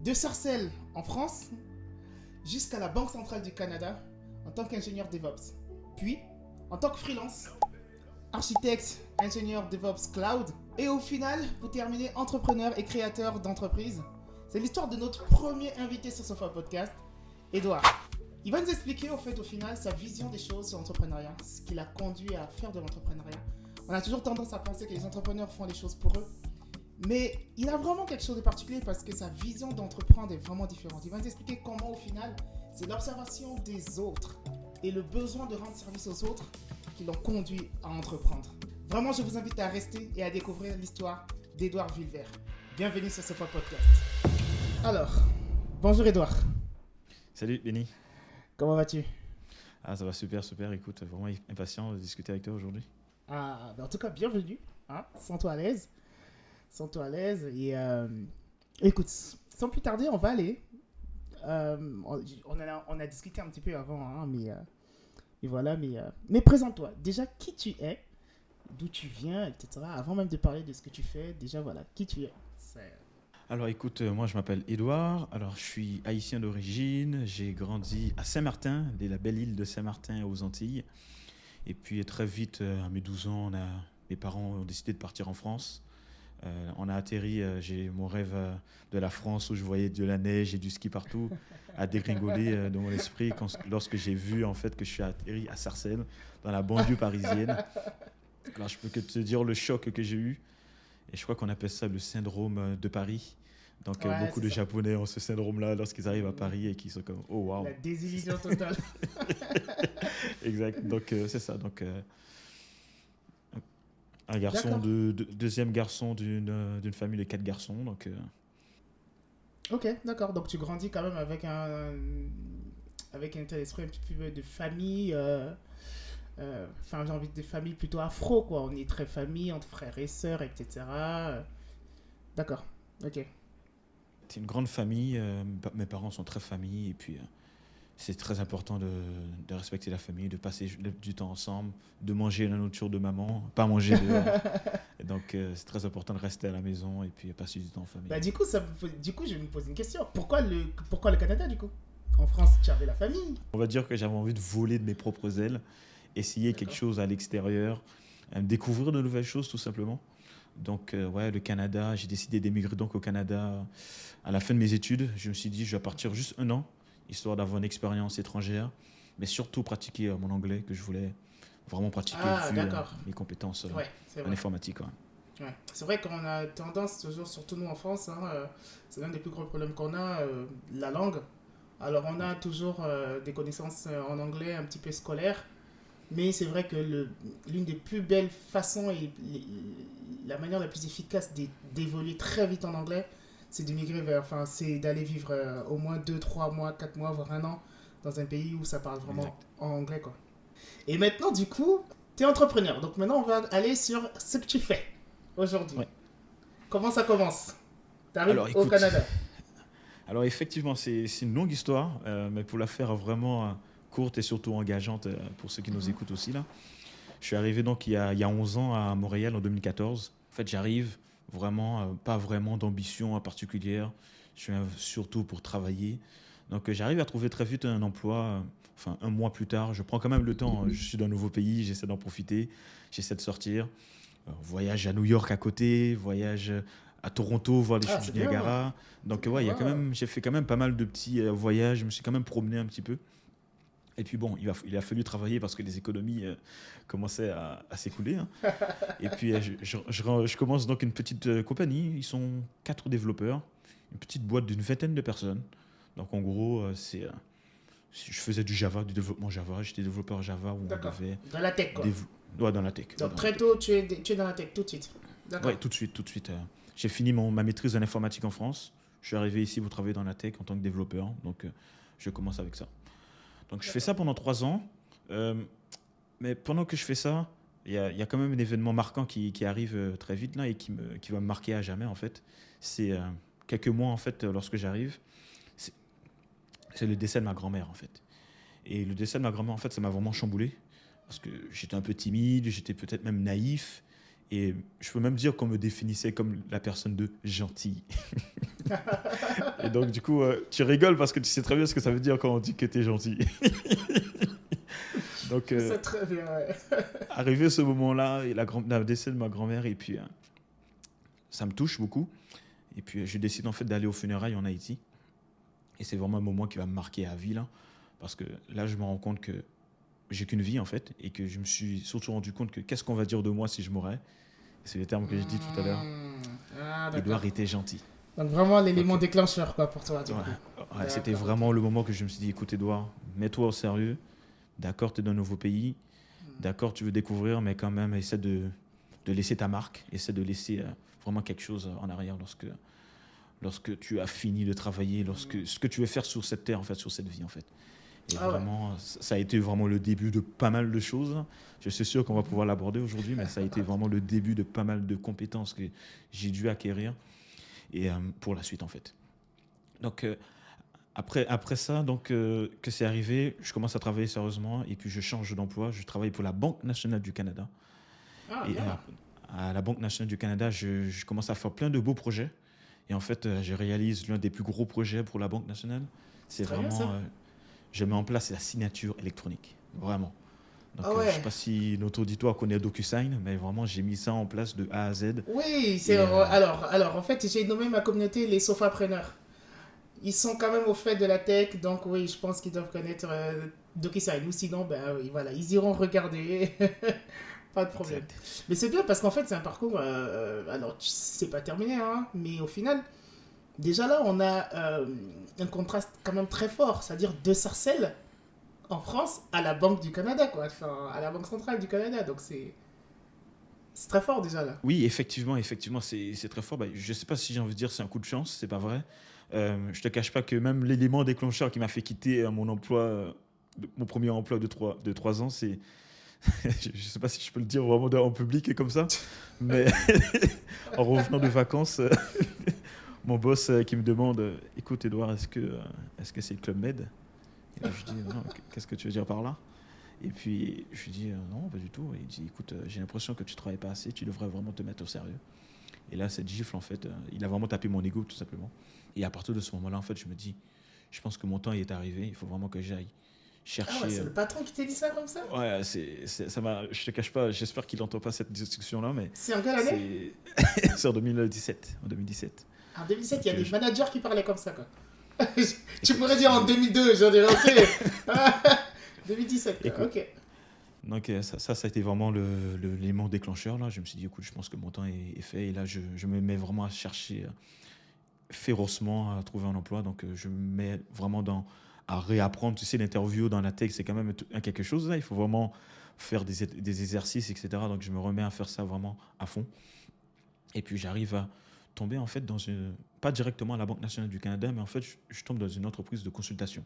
De Sarcelles en France jusqu'à la Banque centrale du Canada en tant qu'ingénieur DevOps. Puis, en tant que freelance, architecte, ingénieur DevOps Cloud. Et au final, pour terminer, entrepreneur et créateur d'entreprise. C'est l'histoire de notre premier invité sur Sofa Podcast, Edouard. Il va nous expliquer au final sa vision des choses sur l'entrepreneuriat, ce qui l'a conduit à faire de l'entrepreneuriat. On a toujours tendance à penser que les entrepreneurs font les choses pour eux. Mais il a vraiment quelque chose de particulier parce que sa vision d'entreprendre est vraiment différente. Il va nous expliquer comment au final, c'est l'observation des autres et le besoin de rendre service aux autres qui l'ont conduit à entreprendre. Vraiment, je vous invite à rester et à découvrir l'histoire d'Edouard Villevert. Bienvenue sur Sofa Podcast. Alors, bonjour Edouard. Salut Benny. Comment vas-tu? Ah, ça va super. Écoute, vraiment impatient de discuter avec toi aujourd'hui. Ah, en tout cas, bienvenue. Sens-toi à l'aise. Et écoute, sans plus tarder, on va aller. On a discuté un petit peu avant, mais présente-toi. Déjà, qui tu es, d'où tu viens, etc. Avant même de parler de ce que tu fais, déjà, voilà, qui tu es. Alors écoute, moi je m'appelle Edouard. Alors je suis haïtien d'origine. J'ai grandi à Saint-Martin, la belle île de Saint-Martin aux Antilles. Et puis très vite, à mes 12 ans, mes parents ont décidé de partir en France. On a atterri, j'ai mon rêve de la France où je voyais de la neige et du ski partout à dégringoler dans mon esprit lorsque j'ai vu en fait que je suis atterri à Sarcelles, dans la banlieue parisienne. Alors je peux que te dire le choc que j'ai eu. Et je crois qu'on appelle ça le syndrome de Paris. Donc beaucoup de Japonais ont ce syndrome-là lorsqu'ils arrivent à Paris et qu'ils sont comme « Oh waouh !» La désillusion totale. Exact, donc c'est ça. Donc, un garçon, deuxième garçon d'une famille de 4 garçons. Donc, Ok, d'accord. Donc tu grandis quand même avec un état d'esprit un petit peu de famille. J'ai envie de famille plutôt afro, quoi. On est très famille, entre frères et sœurs, etc. D'accord, ok. c'est une grande famille. Mes parents sont très famille. Et puis, c'est très important de respecter la famille, de passer du temps ensemble, de manger la nourriture de maman, pas manger dehors. Et donc, c'est très important de rester à la maison et puis passer du temps en famille. Du coup, je vais me poser une question. Pourquoi le Canada, du coup? En France, tu avais la famille. On va dire que j'avais envie de voler de mes propres ailes, essayer quelque chose à l'extérieur, découvrir de nouvelles choses tout simplement. Donc, le Canada, j'ai décidé d'émigrer donc au Canada à la fin de mes études. Je me suis dit, je vais partir juste 1 an, histoire d'avoir une expérience étrangère, mais surtout pratiquer mon anglais que je voulais vraiment pratiquer vu mes compétences en informatique. Ouais. C'est vrai qu'on a tendance, toujours, surtout nous en France, c'est l'un des plus gros problèmes qu'on a, la langue. Alors on a toujours des connaissances en anglais un petit peu scolaires, mais c'est vrai que l'une des plus belles façons et la manière la plus efficace d'évoluer très vite en anglais, c'est c'est d'aller vivre au moins 2, 3 mois, 4 mois, voire 1 an dans un pays où ça parle vraiment en anglais, quoi. Et maintenant, du coup, tu es entrepreneur. Donc maintenant, on va aller sur ce que tu fais aujourd'hui. Ouais. Comment ça commence? Tu arrives au Canada. Alors effectivement, c'est une longue histoire, mais pour la faire vraiment courte et surtout engageante pour ceux qui nous écoutent aussi là. Je suis arrivé donc il y a 11 ans à Montréal en 2014. En fait, j'arrive vraiment, pas vraiment d'ambition particulière. Je viens surtout pour travailler. Donc j'arrive à trouver très vite un emploi. 1 mois plus tard, je prends quand même le temps. Je suis dans un nouveau pays, j'essaie d'en profiter, j'essaie de sortir. Voyage à New York à côté, voyage à Toronto, voir les chutes du Niagara. Donc j'ai fait quand même pas mal de petits voyages, je me suis quand même promené un petit peu. Et puis bon, il a fallu travailler parce que les économies commençaient à s'écouler. Et puis je commence donc une petite compagnie, ils sont 4 développeurs, une petite boîte d'une 20aine de personnes. Donc en gros, je faisais du développement Java, j'étais développeur Java. D'accord, dans la tech quoi. Dans la tech. Donc très tôt, tu es dans la tech tout de suite. D'accord. Oui, tout de suite. J'ai fini ma maîtrise en informatique en France. Je suis arrivé ici pour travailler dans la tech en tant que développeur. Donc, je commence avec ça. Donc, je fais ça pendant 3 ans. Mais pendant que je fais ça, il y a quand même un événement marquant qui arrive très vite là et qui va me marquer à jamais, en fait. C'est quelques mois, en fait, lorsque j'arrive. C'est le décès de ma grand-mère, en fait. Et le décès de ma grand-mère, en fait, ça m'a vraiment chamboulé. Parce que j'étais un peu timide, j'étais peut-être même naïf. Et je peux même dire qu'on me définissait comme la personne de gentille. Et donc, du coup, tu rigoles parce que tu sais très bien ce que ça veut dire quand on dit que tu es gentil. Donc, Je sais très bien, ouais. arrivé ce moment-là, et la décès de ma grand-mère, et puis ça me touche beaucoup. Et puis, je décide en fait d'aller aux funérailles en Haïti. Et c'est vraiment un moment qui va me marquer à vie, là. Parce que là, je me rends compte que j'ai qu'une vie, en fait. Et que je me suis surtout rendu compte que qu'est-ce qu'on va dire de moi si je mourrais. C'est les termes que j'ai dit tout à l'heure. Ah, d'accord. Édouard était gentil. Donc vraiment Donc, l'élément déclencheur, quoi, pour toi, du coup. ouais, c'était D'accord, ok. vraiment le moment que je me suis dit, écoute, Édouard, mets-toi au sérieux. D'accord, tu es dans un nouveau pays. D'accord, tu veux découvrir, mais quand même, essaie de laisser ta marque. Essaie de laisser vraiment quelque chose en arrière lorsque tu as fini de travailler, lorsque ce que tu veux faire sur cette terre, en fait, sur cette vie, en fait. Et Ah ouais. vraiment, ça a été vraiment le début de pas mal de choses. Je suis sûr qu'on va pouvoir l'aborder aujourd'hui, mais ça a été vraiment le début de pas mal de compétences que j'ai dû acquérir et pour la suite, en fait. Donc, après ça, donc, que c'est arrivé, je commence à travailler sérieusement et puis je change d'emploi. Je travaille pour la Banque nationale du Canada. Ah, Et bien. à la Banque nationale du Canada, je commence à faire plein de beaux projets. Et en fait, je réalise l'un des plus gros projets pour la Banque nationale. C'est C'est très bien, ça. vraiment, je mets en place la signature électronique. Vraiment. Ah Donc, je ne sais ouais. pas si notre auditoire connaît DocuSign, mais vraiment, j'ai mis ça en place de A à Z. Oui, c'est... Et Alors, en fait, j'ai nommé ma communauté les sofapreneurs. Ils sont quand même au fait de la tech, donc oui, je pense qu'ils doivent connaître DocuSign. Ou sinon, ben oui, voilà, ils iront regarder. Pas de problème. exact. Mais c'est bien parce qu'en fait, c'est un parcours. Alors, c'est pas terminé, hein, mais au final, déjà là, on a un contraste quand même très fort. C'est-à-dire de Sarcelles en France à la Banque du Canada, quoi. Enfin, à la Banque centrale du Canada. Donc, c'est très fort déjà là. Oui, effectivement, c'est très fort. Bah, je ne sais pas si j'ai envie de dire c'est un coup de chance, c'est pas vrai. Je te cache pas que même l'élément déclencheur qui m'a fait quitter mon emploi, mon premier emploi de 3 ans, c'est, je ne sais pas si je peux le dire vraiment en public et comme ça, mais en revenant de vacances, mon boss qui me demande, écoute Edouard, est-ce que c'est le Club Med? Et là je dis, non, qu'est-ce que tu veux dire par là? Et puis je lui dis, non, pas du tout. Et il dit, écoute, j'ai l'impression que tu travailles pas assez, tu devrais vraiment te mettre au sérieux. Et là, cette gifle, en fait, il a vraiment tapé mon ego, tout simplement. Et à partir de ce moment-là, en fait, je me dis, je pense que mon temps est arrivé, il faut vraiment que j'aille Ah ouais, chercher. c'est le patron qui t'a dit ça comme ça. Ouais, ça m'a, je te cache pas, j'espère qu'il n'entend pas cette discussion-là, mais C'est en quelle année? c'est, c'est en 2017. En 2017. En 2007, il y Donc, a des managers qui parlaient comme ça, quoi. Tu pourrais dire en effectivement. 2002, j'en dirais ok. 2017, quoi. Écoute, Ok. donc ça a été vraiment l'élément déclencheur, là. Je me suis dit, écoute, je pense que mon temps est fait, et là, je me mets vraiment à chercher férocement à trouver un emploi. Donc, je me mets vraiment à réapprendre. Tu sais, l'interview dans la tech, c'est quand même quelque chose. Là. Il faut vraiment faire des exercices, etc. Donc, je me remets à faire ça vraiment à fond. Et puis, j'arrive à tomber, en fait, pas directement à la Banque nationale du Canada, mais en fait, je tombe dans une entreprise de consultation.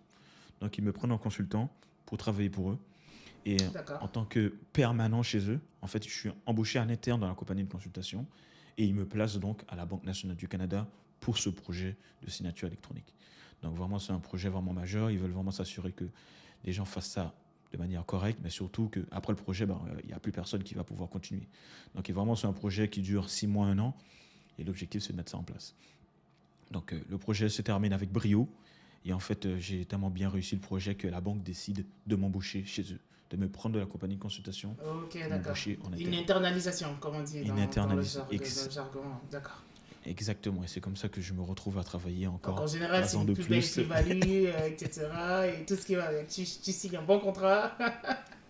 Donc, ils me prennent en consultant pour travailler pour eux. Et D'accord. en tant que permanent chez eux, en fait, je suis embauché à l'interne dans la compagnie de consultation et ils me placent donc à la Banque nationale du Canada pour ce projet de signature électronique. Donc vraiment, c'est un projet vraiment majeur. Ils veulent vraiment s'assurer que les gens fassent ça de manière correcte, mais surtout qu'après le projet, il n'y a plus personne qui va pouvoir continuer. Donc vraiment, c'est un projet qui dure 6 mois, 1 an, et l'objectif, c'est de mettre ça en place. Donc le projet se termine avec brio. Et en fait, j'ai tellement bien réussi le projet que la banque décide de m'embaucher chez eux, de me prendre de la compagnie de consultation Ok, et d'accord. m'embaucher en Une interne. internalisation, comme on dit Une dans le, internalisation. dans le jargon. D'accord. Exactement. Et c'est comme ça que je me retrouve à travailler Donc encore en général, c'est 3 ans une de plus belle plus. plus-value, etc. Et tout ce qui va avec. Tu signes un bon contrat.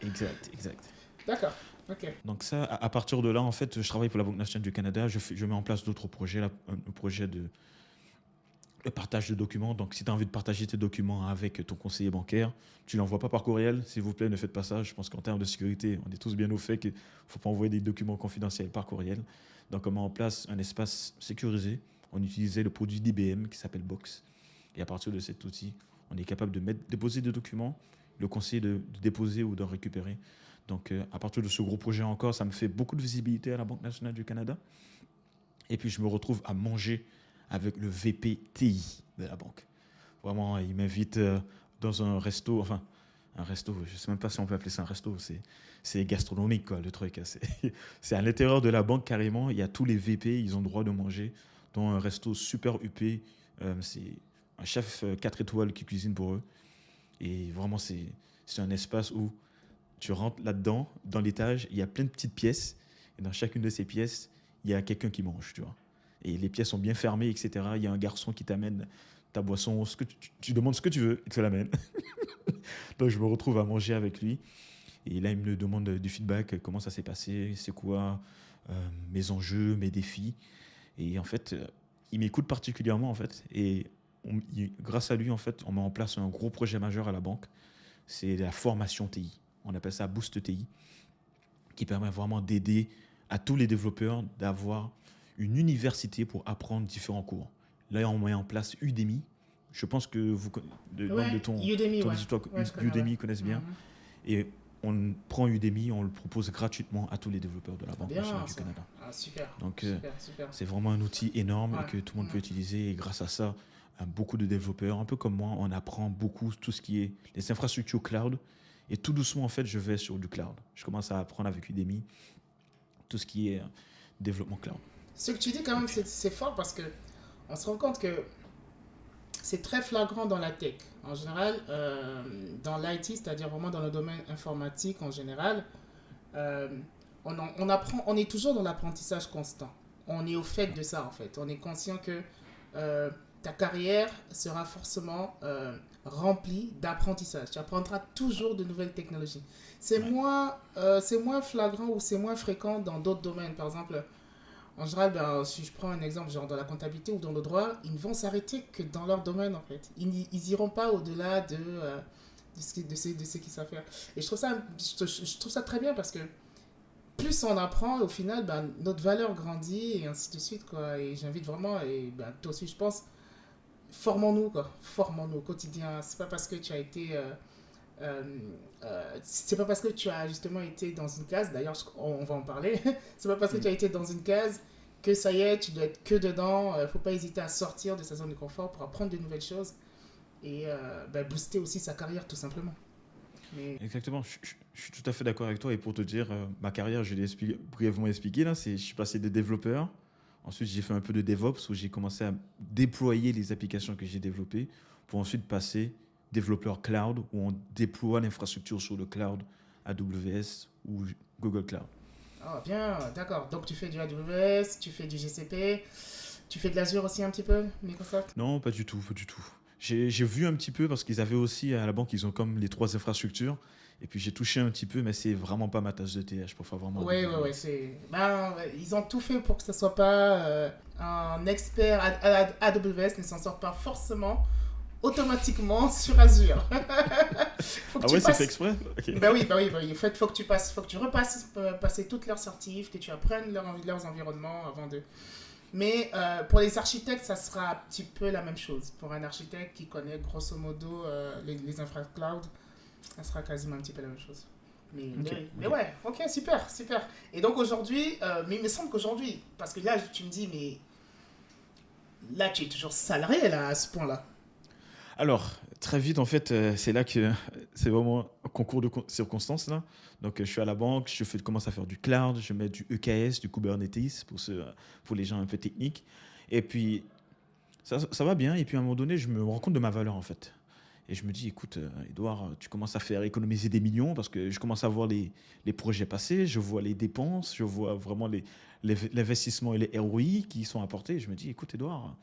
Exact. D'accord. Ok. Donc ça, à partir de là, en fait, je travaille pour la Banque nationale du Canada. Je mets en place d'autres projets, là, un projet de partage de documents. Donc, si tu as envie de partager tes documents avec ton conseiller bancaire, tu ne l'envoies pas par courriel. S'il vous plaît, ne faites pas ça. Je pense qu'en termes de sécurité, on est tous bien au fait qu'il ne faut pas envoyer des documents confidentiels par courriel. Donc, on met en place un espace sécurisé. On utilisait le produit d'IBM qui s'appelle Box. Et à partir de cet outil, on est capable de déposer des documents, le conseiller de déposer ou de récupérer. Donc, à partir de ce gros projet encore, ça me fait beaucoup de visibilité à la Banque nationale du Canada. Et puis, je me retrouve à manger avec le VP TI de la banque. Vraiment, il m'invite dans un resto. Enfin, Un resto, je ne sais même pas si on peut appeler ça un resto, c'est gastronomique, quoi, le truc. Hein. C'est à l'intérieur de la banque, carrément, il y a tous les VP, ils ont le droit de manger dans un resto super huppé. C'est un chef 4 étoiles qui cuisine pour eux. Et vraiment, c'est un espace où tu rentres là-dedans, dans l'étage, il y a plein de petites pièces. Et dans chacune de ces pièces, il y a quelqu'un qui mange, tu vois. Et les pièces sont bien fermées, etc. Il y a un garçon qui t'amène ta boisson, tu demandes ce que tu veux, il te l'amène. Donc je me retrouve à manger avec lui. Et là, il me demande du feedback, comment ça s'est passé, c'est quoi mes enjeux, mes défis. Et en fait, il m'écoute particulièrement, en fait. Et grâce à lui, en fait, on met en place un gros projet majeur à la banque. C'est la formation TI. On appelle ça Boost TI, qui permet vraiment d'aider à tous les développeurs d'avoir une université pour apprendre différents cours. Là, on met en place Udemy. Je pense que Ouais, de ton Udemy, ouais. histoire, Ouais, je connais, Udemy ouais. connaissent bien. Mhm. Et on prend Udemy, on le propose gratuitement à tous les développeurs de la Banque Bien, nationale du ça. Canada. Ah, super. Donc, Super. c'est vraiment un outil énorme Ouais. et que tout le monde Mhm. peut utiliser. Et grâce à ça, beaucoup de développeurs, un peu comme moi, on apprend beaucoup tout ce qui est les infrastructures cloud. Et tout doucement, en fait, je vais sur du cloud. Je commence à apprendre avec Udemy tout ce qui est développement cloud. Ce que tu dis, quand Et même, puis, c'est fort parce que on se rend compte que c'est très flagrant dans la tech. En général, dans l'IT, c'est-à-dire vraiment dans le domaine informatique en général, euh, apprend, on est toujours dans l'apprentissage constant. On est au fait de ça, en fait. On est conscient que euh, ta carrière sera forcément remplie d'apprentissage. Tu apprendras toujours de nouvelles technologies. ouais, C'est moins flagrant ou c'est moins fréquent dans d'autres domaines. Par exemple, en général, ben, si je prends un exemple, genre dans la comptabilité ou dans le droit, ils ne vont s'arrêter que dans leur domaine, en fait. Ils iront pas au-delà de ce qu'ils savent faire. Et je trouve ça très bien parce que plus on apprend, au final, ben, notre valeur grandit et ainsi de suite, quoi. Et j'invite vraiment, et ben, toi aussi, je pense, formons-nous, quoi. Formons-nous au quotidien. C'est pas parce que tu as été... euh, c'est pas parce que tu as justement été dans une case, d'ailleurs on va en parler, c'est pas parce que tu as mm, été dans une case que ça y est, tu dois être que dedans. Faut pas hésiter à sortir de sa zone de confort pour apprendre de nouvelles choses et ben, booster aussi sa carrière tout simplement. Mais exactement. Je suis tout à fait d'accord avec toi. Et pour te dire, ma carrière, je l'ai brièvement expliqué. Là, je suis passé de développeur. Ensuite, j'ai fait un peu de DevOps où j'ai commencé à déployer les applications que j'ai développées pour ensuite passer développeur cloud où on déploie l'infrastructure sur le cloud AWS ou Google Cloud. ah, bien, d'accord. Donc tu fais du AWS, tu fais du GCP, tu fais de l'Azure aussi un petit peu, Microsoft. Non, pas du tout, pas du tout. J'ai vu un petit peu parce qu'ils avaient aussi à la banque, ils ont comme les trois infrastructures. Et puis j'ai touché un petit peu, mais c'est vraiment pas ma tasse de thé. Je préfère vraiment Ouais, AWS. c'est. Ben, ouais, ils ont tout fait pour que ce soit pas un expert AWS ne s'en sort pas forcément automatiquement sur Azure. Faut que Ah tu ouais, c'est fait passes. exprès? Ok. Bah oui. En fait, faut que tu passes, faut que tu repasses, passer toutes leurs certifs, que tu apprennes leurs environnements avant de. Mais pour les architectes, ça sera un petit peu la même chose. Pour un architecte qui connaît grosso modo les infra cloud, ça sera quasiment un petit peu la même chose. Ok, Mais ok. ouais, ok, super. Et donc aujourd'hui, mais il me semble qu'aujourd'hui, parce que là, tu me dis, mais là, tu es toujours salarié là, à ce point-là. Alors, très vite, en fait, c'est là que c'est vraiment un concours de circonstances, là. Donc, je suis à la banque, commence à faire du cloud, je mets du EKS, du Kubernetes, pour les gens un peu techniques. Et puis, ça va bien. Et puis, à un moment donné, je me rends compte de ma valeur, en fait. Et je me dis, écoute, Edouard, tu commences à faire économiser des millions parce que je commence à voir les projets passer, je vois les dépenses, je vois vraiment l'investissement et les ROI qui sont apportés. Et je me dis, écoute, Edouard,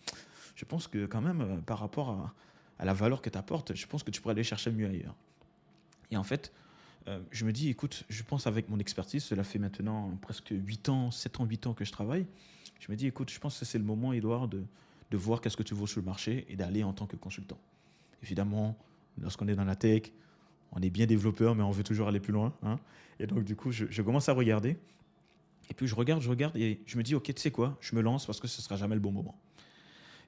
je pense que quand même, par rapport à la valeur que tu apportes, je pense que tu pourrais aller chercher mieux ailleurs. Et en fait, je me dis, écoute, je pense avec mon expertise, cela fait maintenant presque 8 ans, 7 ans, 8 ans que je travaille. Je me dis, écoute, je pense que c'est le moment, Edouard, de voir qu'est-ce que tu vaux sur le marché et d'aller en tant que consultant. Évidemment, lorsqu'on est dans la tech, on est bien développeur, mais on veut toujours aller plus loin. Hein. Et donc, du coup, je commence à regarder. Et puis, je regarde et je me dis, OK, tu sais quoi, je me lance parce que ce ne sera jamais le bon moment.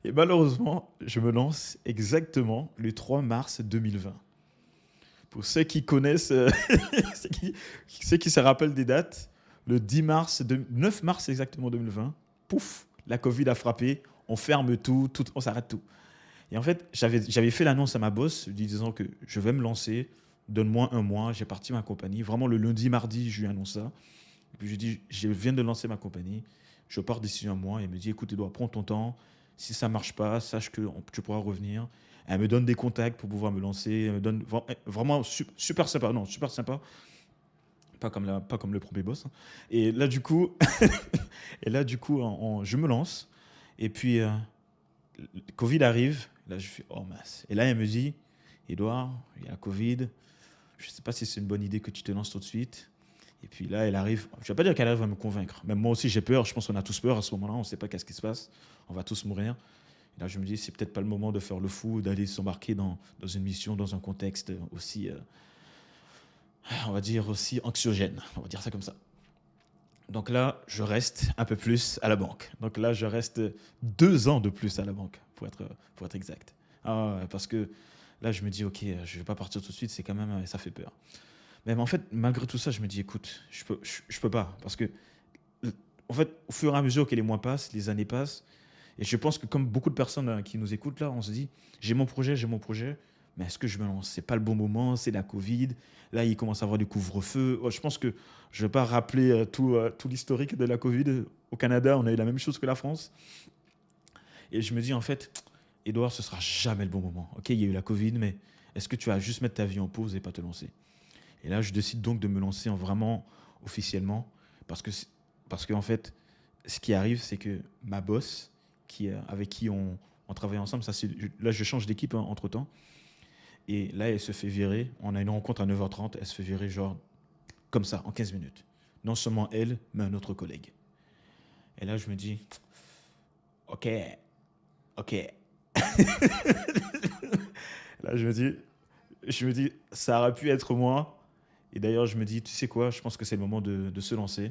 Et malheureusement, je me lance exactement le 3 mars 2020. Pour ceux qui connaissent, ceux qui se rappellent des dates, le 9 mars exactement 2020, pouf, la Covid a frappé, on ferme tout, on s'arrête tout. Et en fait, j'avais fait l'annonce à ma boss, lui disant que je vais me lancer, donne-moi un mois. J'ai parti ma compagnie. Vraiment, le lundi, mardi, je lui annonce ça. Et puis, je lui dis, je viens de lancer ma compagnie. Je pars d'ici un mois. Et elle me dit, écoute, Edouard, prends ton temps. Si ça ne marche pas, sache que tu pourras revenir. Elle me donne des contacts pour pouvoir me lancer. Elle me donne vraiment super sympa. Non, super sympa. Pas comme le premier boss. Hein. Et là, du coup, je me lance. Et puis, le Covid arrive. Là, je fais, oh mince. Et là, elle me dit, Edouard, il y a la Covid. Je ne sais pas si c'est une bonne idée que tu te lances tout de suite. Et puis là, elle arrive. Je ne vais pas dire qu'elle arrive à me convaincre. Même moi aussi, j'ai peur. Je pense qu'on a tous peur à ce moment-là. On ne sait pas qu'est-ce qui se passe. On va tous mourir. Et là, je me dis, c'est peut-être pas le moment de faire le fou, d'aller s'embarquer dans une mission, dans un contexte aussi, on va dire, aussi anxiogène. On va dire ça comme ça. Donc là, je reste un peu plus à la banque. Donc là, je reste 2 ans de plus à la banque, pour être exact. Parce que là, je me dis, OK, je ne vais pas partir tout de suite, c'est quand même, ça fait peur. Mais en fait, malgré tout ça, je me dis, écoute, je peux pas. Parce que, en fait, au fur et à mesure que les mois passent, les années passent, et je pense que comme beaucoup de personnes qui nous écoutent là, on se dit, j'ai mon projet, mais est-ce que je me lance? C'est pas le bon moment, c'est la Covid. Là, il commence à avoir du couvre-feu. Je pense que je ne vais pas rappeler tout l'historique de la Covid. Au Canada, on a eu la même chose que la France. Et je me dis, en fait, Edouard, ce ne sera jamais le bon moment. OK, il y a eu la Covid, mais est-ce que tu vas juste mettre ta vie en pause et pas te lancer? Et là, je décide donc de me lancer vraiment officiellement parce que en fait, ce qui arrive, c'est que ma boss, avec qui on travaille ensemble, là, je change d'équipe entre-temps. Et là, elle se fait virer. On a une rencontre à 9h30. Elle se fait virer, genre, comme ça, en 15 minutes. Non seulement elle, mais un autre collègue. Et là, je me dis, OK. Là, je me dis, ça aurait pu être moi. Et d'ailleurs, je me dis, tu sais quoi, je pense que c'est le moment de se lancer.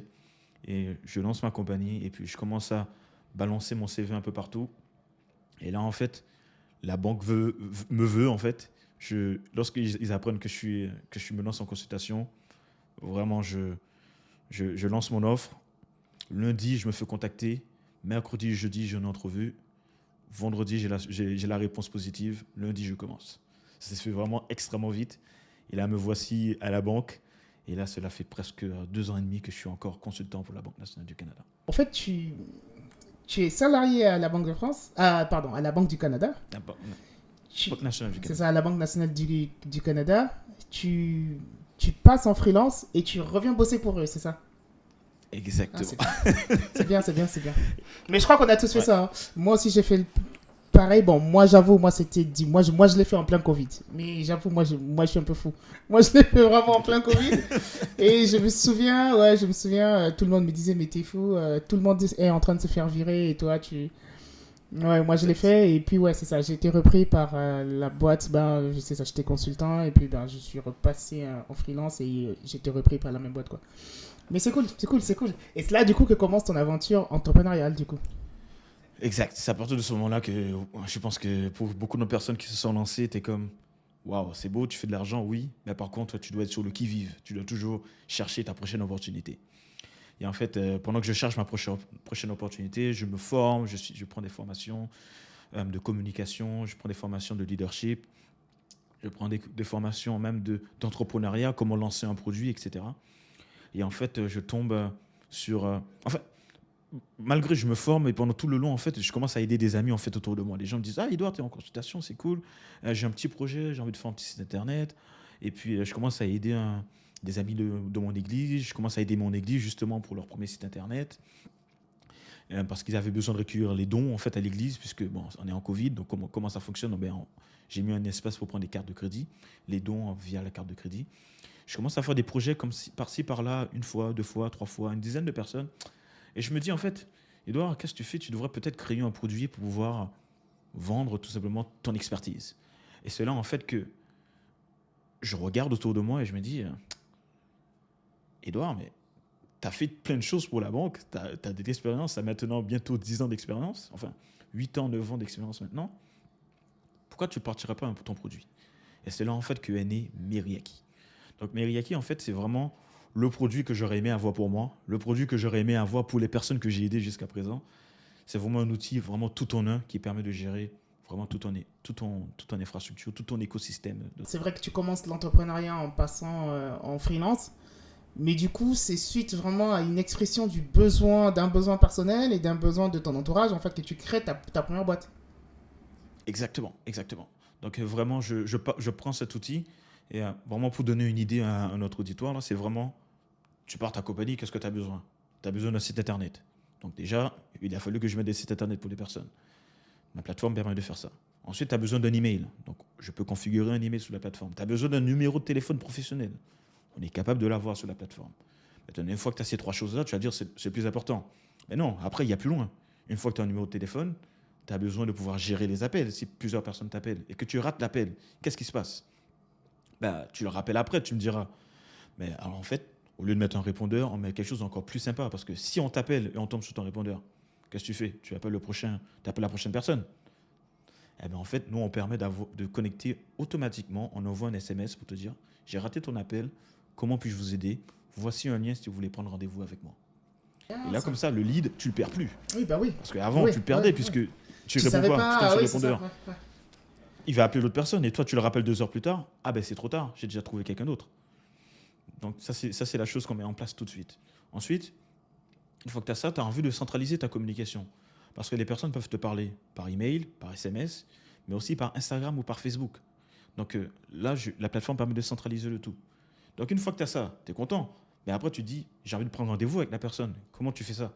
Et je lance ma compagnie. Et puis, je commence à balancer mon CV un peu partout. Et là, en fait, la banque me veut, en fait. Lorsqu'ils apprennent que je me lance en consultation, vraiment, je lance mon offre. Lundi, je me fais contacter. Mercredi, jeudi, j'ai une entrevue. Vendredi, j'ai la réponse positive. Lundi, je commence. Ça s'est fait vraiment extrêmement vite. Et là, me voici à la banque. Et là, cela fait presque 2 ans et demi que je suis encore consultant pour la Banque nationale du Canada. En fait, tu es salarié à la Banque de France, pardon, à la Banque du Canada. Banque nationale du Canada. C'est ça, à la Banque nationale du Canada. Tu passes en freelance et tu reviens bosser pour eux, c'est ça? Exactement. C'est bien. Mais je crois qu'on a tous fait ça. Hein. Moi aussi, j'ai fait pareil. Bon, moi, j'avoue, moi, c'était dit. Moi, je l'ai fait en plein Covid. Mais j'avoue, moi, je suis un peu fou. Moi, je l'ai fait vraiment en plein Covid. Et je me souviens, tout le monde me disait, mais t'es fou. Tout le monde est en train de se faire virer. Et toi, Ouais, moi, je l'ai fait. Et puis, ouais, c'est ça. J'ai été repris par la boîte. C'est ça, j'étais consultant. Et puis, je suis repassé en freelance. Et j'ai été repris par la même boîte, quoi. Mais c'est cool. Et c'est là, du coup, que commence ton aventure entrepreneuriale, du coup. Exact. C'est à partir de ce moment-là que je pense que pour beaucoup de personnes qui se sont lancées, t'es comme, waouh, c'est beau, tu fais de l'argent, oui, mais par contre, tu dois être sur le qui-vive. Tu dois toujours chercher ta prochaine opportunité. Et en fait, pendant que je cherche ma prochaine opportunité, je me forme, je prends des formations de communication, je prends des formations de leadership, je prends des formations même d'entrepreneuriat, comment lancer un produit, etc. Et en fait, je tombe sur... malgré que je me forme, et pendant tout le long, en fait, je commence à aider des amis en fait, autour de moi. Les gens me disent « Ah, Edouard, tu es en consultation, c'est cool. J'ai un petit projet, j'ai envie de faire un petit site internet. » Et puis, je commence à aider des amis de mon église. Je commence à aider mon église justement pour leur premier site internet. Parce qu'ils avaient besoin de recueillir les dons en fait, à l'église, puisque bon, on est en Covid, donc comment ça fonctionne? J'ai mis un espace pour prendre des cartes de crédit, les dons via la carte de crédit. Je commence à faire des projets comme par-ci, par-là, 1 fois, 2 fois, 3 fois, une dizaine de personnes. Et je me dis, en fait, Edouard, qu'est-ce que tu fais? Tu devrais peut-être créer un produit pour pouvoir vendre tout simplement ton expertise. Et c'est là, en fait, que je regarde autour de moi et je me dis, Edouard, mais tu as fait plein de choses pour la banque, tu as de l'expérience, tu as maintenant bientôt 10 ans d'expérience, enfin 8 ans, 9 ans d'expérience maintenant. Pourquoi tu ne partirais pas pour ton produit? Et c'est là, en fait, qu'est né Meriaki. Donc, Meriaki, en fait, c'est vraiment le produit que j'aurais aimé avoir pour moi, le produit que j'aurais aimé avoir pour les personnes que j'ai aidées jusqu'à présent. C'est vraiment un outil vraiment tout en un qui permet de gérer vraiment toute ton infrastructure, tout ton écosystème. C'est vrai que tu commences l'entrepreneuriat en passant en freelance, mais du coup, c'est suite vraiment à une expression d'un besoin personnel et d'un besoin de ton entourage, en fait, que tu crées ta première boîte. Exactement. Donc vraiment, je prends cet outil et vraiment pour donner une idée à notre auditoire, là, c'est vraiment, tu pars ta compagnie, qu'est-ce que tu as besoin? Tu as besoin d'un site internet. Donc déjà, il a fallu que je mette des sites internet pour les personnes. Ma plateforme permet de faire ça. Ensuite, tu as besoin d'un email. Donc, je peux configurer un email sur la plateforme. Tu as besoin d'un numéro de téléphone professionnel. On est capable de l'avoir sur la plateforme. Maintenant, une fois que tu as ces 3 choses-là, tu vas dire c'est le plus important. Mais non, après, il y a plus loin. Une fois que tu as un numéro de téléphone, tu as besoin de pouvoir gérer les appels. Si plusieurs personnes t'appellent et que tu rates l'appel, qu'est-ce qui se passe? Tu le rappelles après, tu me diras. Mais alors, en fait, au lieu de mettre un répondeur, on met quelque chose d'encore plus sympa. Parce que si on t'appelle et on tombe sur ton répondeur, qu'est-ce que tu fais? Tu appelles la prochaine personne. Eh bien, en fait, nous, on permet de connecter automatiquement. On envoie un SMS pour te dire j'ai raté ton appel, comment puis-je vous aider? Voici un lien si vous voulez prendre rendez-vous avec moi. Et là, comme ça, le lead, tu le perds plus. Oui, bah oui. Parce qu'avant, tu le perdais puisque tu réponds savais pas, tu tombes sur le c'est répondeur. ça, ouais. Il va appeler l'autre personne et toi, tu le rappelles 2 heures plus tard. Ah ben, c'est trop tard, j'ai déjà trouvé quelqu'un d'autre. Donc, ça, c'est la chose qu'on met en place tout de suite. Ensuite, une fois que tu as ça, tu as envie de centraliser ta communication. Parce que les personnes peuvent te parler par email, par SMS, mais aussi par Instagram ou par Facebook. Donc là, la plateforme permet de centraliser le tout. Donc une fois que tu as ça, tu es content. Mais après, tu dis, j'ai envie de prendre rendez-vous avec la personne. Comment tu fais ça?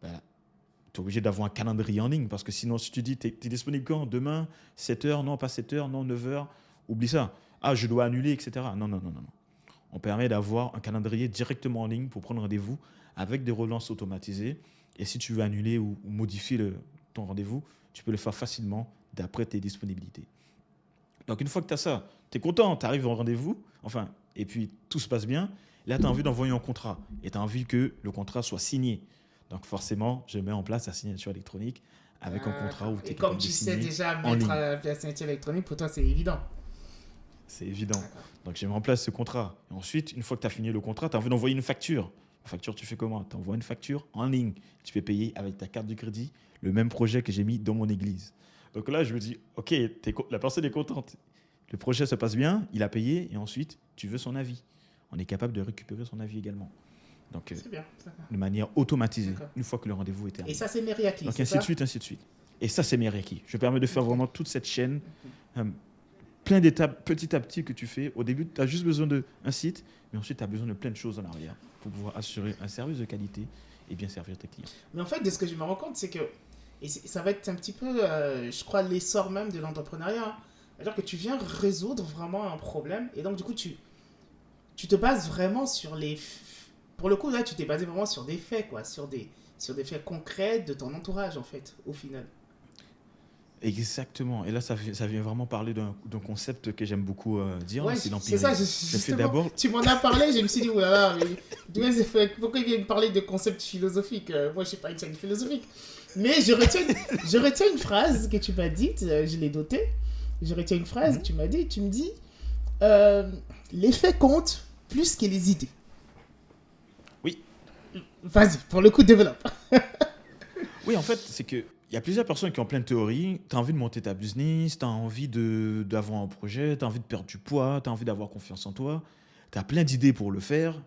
Tu es obligé d'avoir un calendrier en ligne. Parce que sinon, si tu dis, tu es disponible quand? Demain, 7h, non, pas 7h, non, 9h. Oublie ça. Ah, je dois annuler, etc. Non. On permet d'avoir un calendrier directement en ligne pour prendre rendez-vous avec des relances automatisées. Et si tu veux annuler ou modifier ton rendez-vous, tu peux le faire facilement d'après tes disponibilités. Donc, une fois que tu as ça, tu es content, tu arrives au rendez-vous, et puis tout se passe bien. Là, tu as envie d'envoyer un contrat et tu as envie que le contrat soit signé. Donc, forcément, je mets en place la signature électronique avec un contrat où tu es capable de signer. Et comme tu sais déjà mettre la signature électronique, pour toi, c'est évident. C'est évident. Donc, j'ai mis en place ce contrat. Et ensuite, une fois que tu as fini le contrat, tu as envie d'envoyer une facture. La facture, tu fais comment? Tu envoies une facture en ligne. Tu peux payer avec ta carte de crédit le même projet que j'ai mis dans mon église. Donc là, je me dis, OK, la personne est contente. Le projet se passe bien, il a payé, et ensuite, tu veux son avis. On est capable de récupérer son avis également. Donc, c'est bien. De manière automatisée, une fois que le rendez-vous est terminé. Et ça, c'est Meriaki. Donc, ainsi de suite. Et ça, c'est Meriaki. Je permets de faire vraiment toute cette chaîne, plein d'étapes, petit à petit, que tu fais. Au début, tu as juste besoin d'un site, mais ensuite, tu as besoin de plein de choses en arrière pour pouvoir assurer un service de qualité et bien servir tes clients. Mais en fait, de ce que je me rends compte, c'est que et ça va être un petit peu, je crois, l'essor même de l'entrepreneuriat. C'est-à-dire que tu viens résoudre vraiment un problème. Et donc, du coup, tu te bases vraiment sur les... Pour le coup, là, tu t'es basé vraiment sur des faits, quoi. Sur des faits concrets de ton entourage, en fait, au final. Exactement. Et là, ça vient vraiment parler d'un concept que j'aime beaucoup dire. Ouais, c'est l'empirisme. C'est ça, justement. Tu m'en as parlé, je me suis dit, oulala, mais pourquoi il vient me parler de concepts philosophiques? Moi, je ne suis pas une chaîne philosophique. Mais je retiens une phrase que tu m'as dite, je l'ai notée. Je retiens une phrase que tu m'as dit, tu me dis les faits comptent plus que les idées. Oui. Vas-y, pour le coup, développe. Oui, en fait, c'est qu'il y a plusieurs personnes qui ont plein de théories. Tu as envie de monter ta business, tu as envie d'avoir un projet, tu as envie de perdre du poids, tu as envie d'avoir confiance en toi. Tu as plein d'idées pour le faire.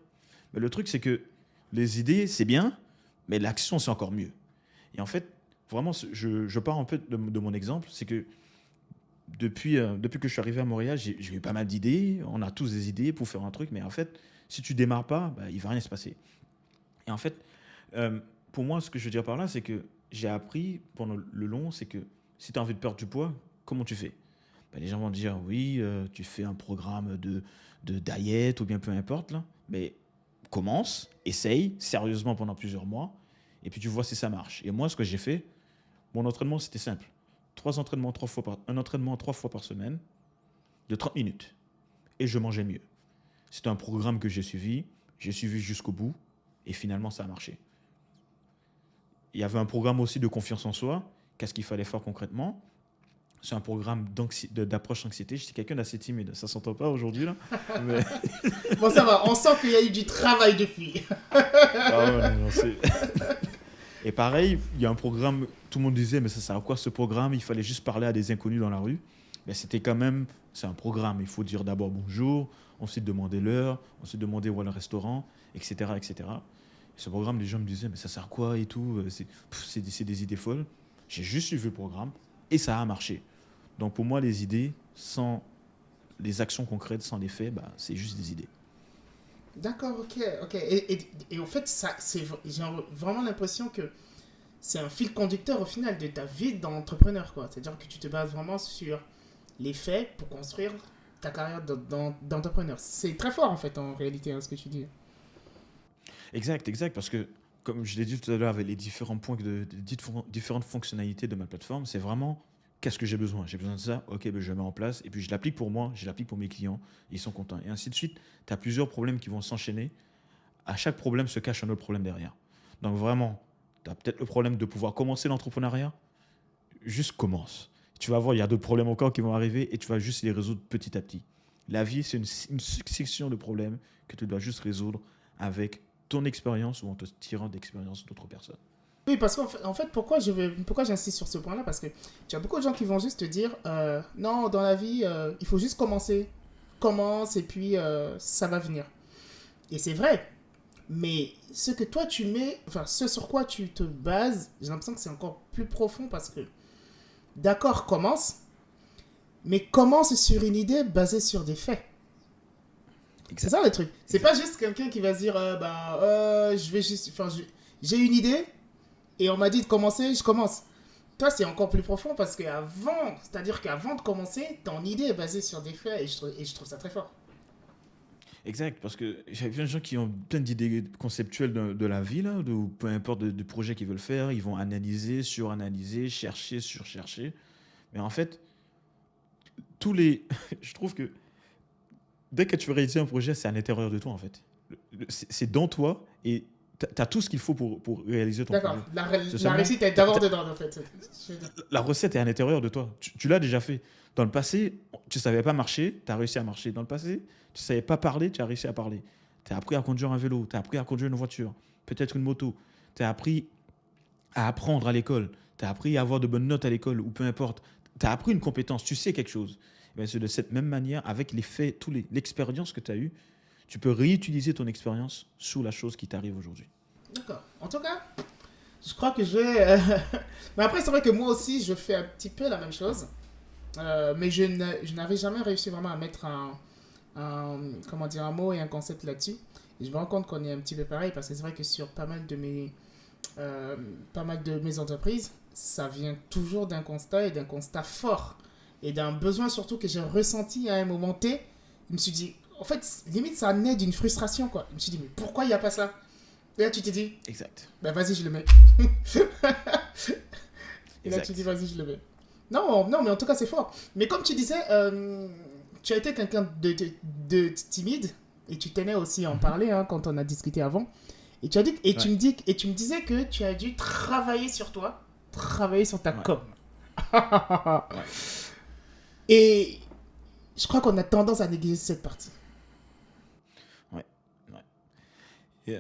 Mais le truc, c'est que les idées, c'est bien, mais l'action, c'est encore mieux. Et en fait, vraiment, je pars un peu de mon exemple. C'est que depuis que je suis arrivé à Montréal, j'ai eu pas mal d'idées. On a tous des idées pour faire un truc. Mais en fait, si tu démarres pas, il ne va rien se passer. Et en fait, pour moi, ce que je veux dire par là, c'est que j'ai appris pendant le long, c'est que si tu as envie de perdre du poids, comment tu fais? Les gens vont dire, oui, tu fais un programme de diète ou bien peu importe. Là. Mais commence, essaye sérieusement pendant plusieurs mois. Et puis tu vois si ça marche. Et moi, ce que j'ai fait, mon entraînement, c'était simple. Un entraînement 3 fois par semaine, de 30 minutes. Et je mangeais mieux. C'était un programme que j'ai suivi jusqu'au bout. Et finalement, ça a marché. Il y avait un programme aussi de confiance en soi. Qu'est-ce qu'il fallait faire concrètement? C'est un programme d'approche anxiété. J'étais quelqu'un d'assez timide. Ça ne s'entend pas aujourd'hui, là. Mais... Bon, ça va. On sent qu'il y a eu du travail depuis. Ah ouais, non, c'est... Et pareil, il y a un programme, tout le monde disait, mais ça sert à quoi ce programme? Il fallait juste parler à des inconnus dans la rue. Mais c'était quand même, c'est un programme. Il faut dire d'abord bonjour, ensuite demander l'heure, ensuite demander où est le restaurant, etc., etc. Et ce programme, les gens me disaient, mais ça sert à quoi et tout? C'est des idées folles. J'ai juste suivi le programme et ça a marché. Donc pour moi, les idées, sans les actions concrètes, sans les faits, bah, c'est juste des idées. D'accord, ok, ok. Et en fait, j'ai vraiment l'impression que c'est un fil conducteur au final de ta vie d'entrepreneur, quoi. C'est-à-dire que tu te bases vraiment sur les faits pour construire ta carrière d'entrepreneur. C'est très fort, en fait, en réalité, hein, ce que tu dis. Exact, exact, parce que comme je l'ai dit tout à l'heure avec les différents points différentes fonctionnalités de ma plateforme, c'est vraiment qu'est-ce que j'ai besoin? J'ai besoin de ça, ok, ben je le mets en place, et puis je l'applique pour moi, je l'applique pour mes clients, et ils sont contents. Et ainsi de suite, tu as plusieurs problèmes qui vont s'enchaîner. À chaque problème se cache un autre problème derrière. Donc vraiment, tu as peut-être le problème de pouvoir commencer l'entrepreneuriat, juste commence. Tu vas voir, il y a d'autres problèmes encore qui vont arriver, et tu vas juste les résoudre petit à petit. La vie, c'est une succession de problèmes que tu dois juste résoudre avec ton expérience ou en te tirant d'expérience d'autres personnes. Oui, parce qu'en fait, pourquoi j'insiste sur ce point-là? Parce que tu as beaucoup de gens qui vont juste te dire, non, dans la vie, il faut juste commencer. Commence et puis ça va venir. Et c'est vrai. Mais ce que toi tu mets, enfin, ce sur quoi tu te bases, j'ai l'impression que c'est encore plus profond parce que, d'accord, commence, mais commence sur une idée basée sur des faits. C'est Exact. ça le truc. C'est pas Exact. juste quelqu'un qui va se dire, je vais juste, enfin, j'ai une idée et on m'a dit de commencer, je commence. Toi, c'est encore plus profond parce qu'avant, c'est-à-dire qu'avant de commencer, ton idée est basée sur des faits et je trouve ça très fort. Exact, parce que j'ai plein de gens qui ont plein d'idées conceptuelles de la vie, là, ou peu importe de projets qu'ils veulent faire, ils vont analyser, suranalyser, chercher, surchercher. Mais en fait, tous les. Je trouve que dès que tu veux réaliser un projet, c'est à l'intérieur de toi, en fait. C'est dans toi et tu as tout ce qu'il faut pour réaliser ton D'accord. projet. C'est La seulement. réussite est d'abord dedans, en fait. La recette est à l'intérieur de toi. Tu l'as déjà fait. Dans le passé, tu ne savais pas marcher, tu as réussi à marcher. Dans le passé, tu ne savais pas parler, tu as réussi à parler. Tu as appris à conduire un vélo, tu as appris à conduire une voiture, peut-être une moto. Tu as appris à apprendre à l'école, tu as appris à avoir de bonnes notes à l'école, ou peu importe. Tu as appris une compétence, tu sais quelque chose. Ben, c'est de cette même manière, avec les faits, l'expérience que tu as eue, tu peux réutiliser ton expérience sous la chose qui t'arrive aujourd'hui. D'accord. En tout cas, je crois que je vais. Mais après, c'est vrai que moi aussi, je fais un petit peu la même chose. Mais je n'avais jamais réussi vraiment à mettre comment dire, un mot et un concept là-dessus. Et je me rends compte qu'on est un petit peu pareil parce que c'est vrai que sur pas mal de mes entreprises, ça vient toujours d'un constat et d'un constat fort. Et d'un besoin surtout que j'ai ressenti à un moment T. Je me suis dit, en fait, limite, ça naît d'une frustration, quoi. Je me suis dit, mais pourquoi il n'y a pas ça? Et là, tu t'es dit, Exact. ben vas-y, je le mets. Et là, tu Exact. dis, vas-y, je le mets. Non, non, mais en tout cas, c'est fort. Mais comme tu disais, tu as été quelqu'un de timide et tu tenais aussi à en Mhm. parler hein, quand on a discuté avant. Et tu as dit, Ouais. et tu me disais que tu as dû travailler sur toi, travailler sur ta Ouais. com. Ouais. Et je crois qu'on a tendance à négliger cette partie. Ouais. Ouais. Et,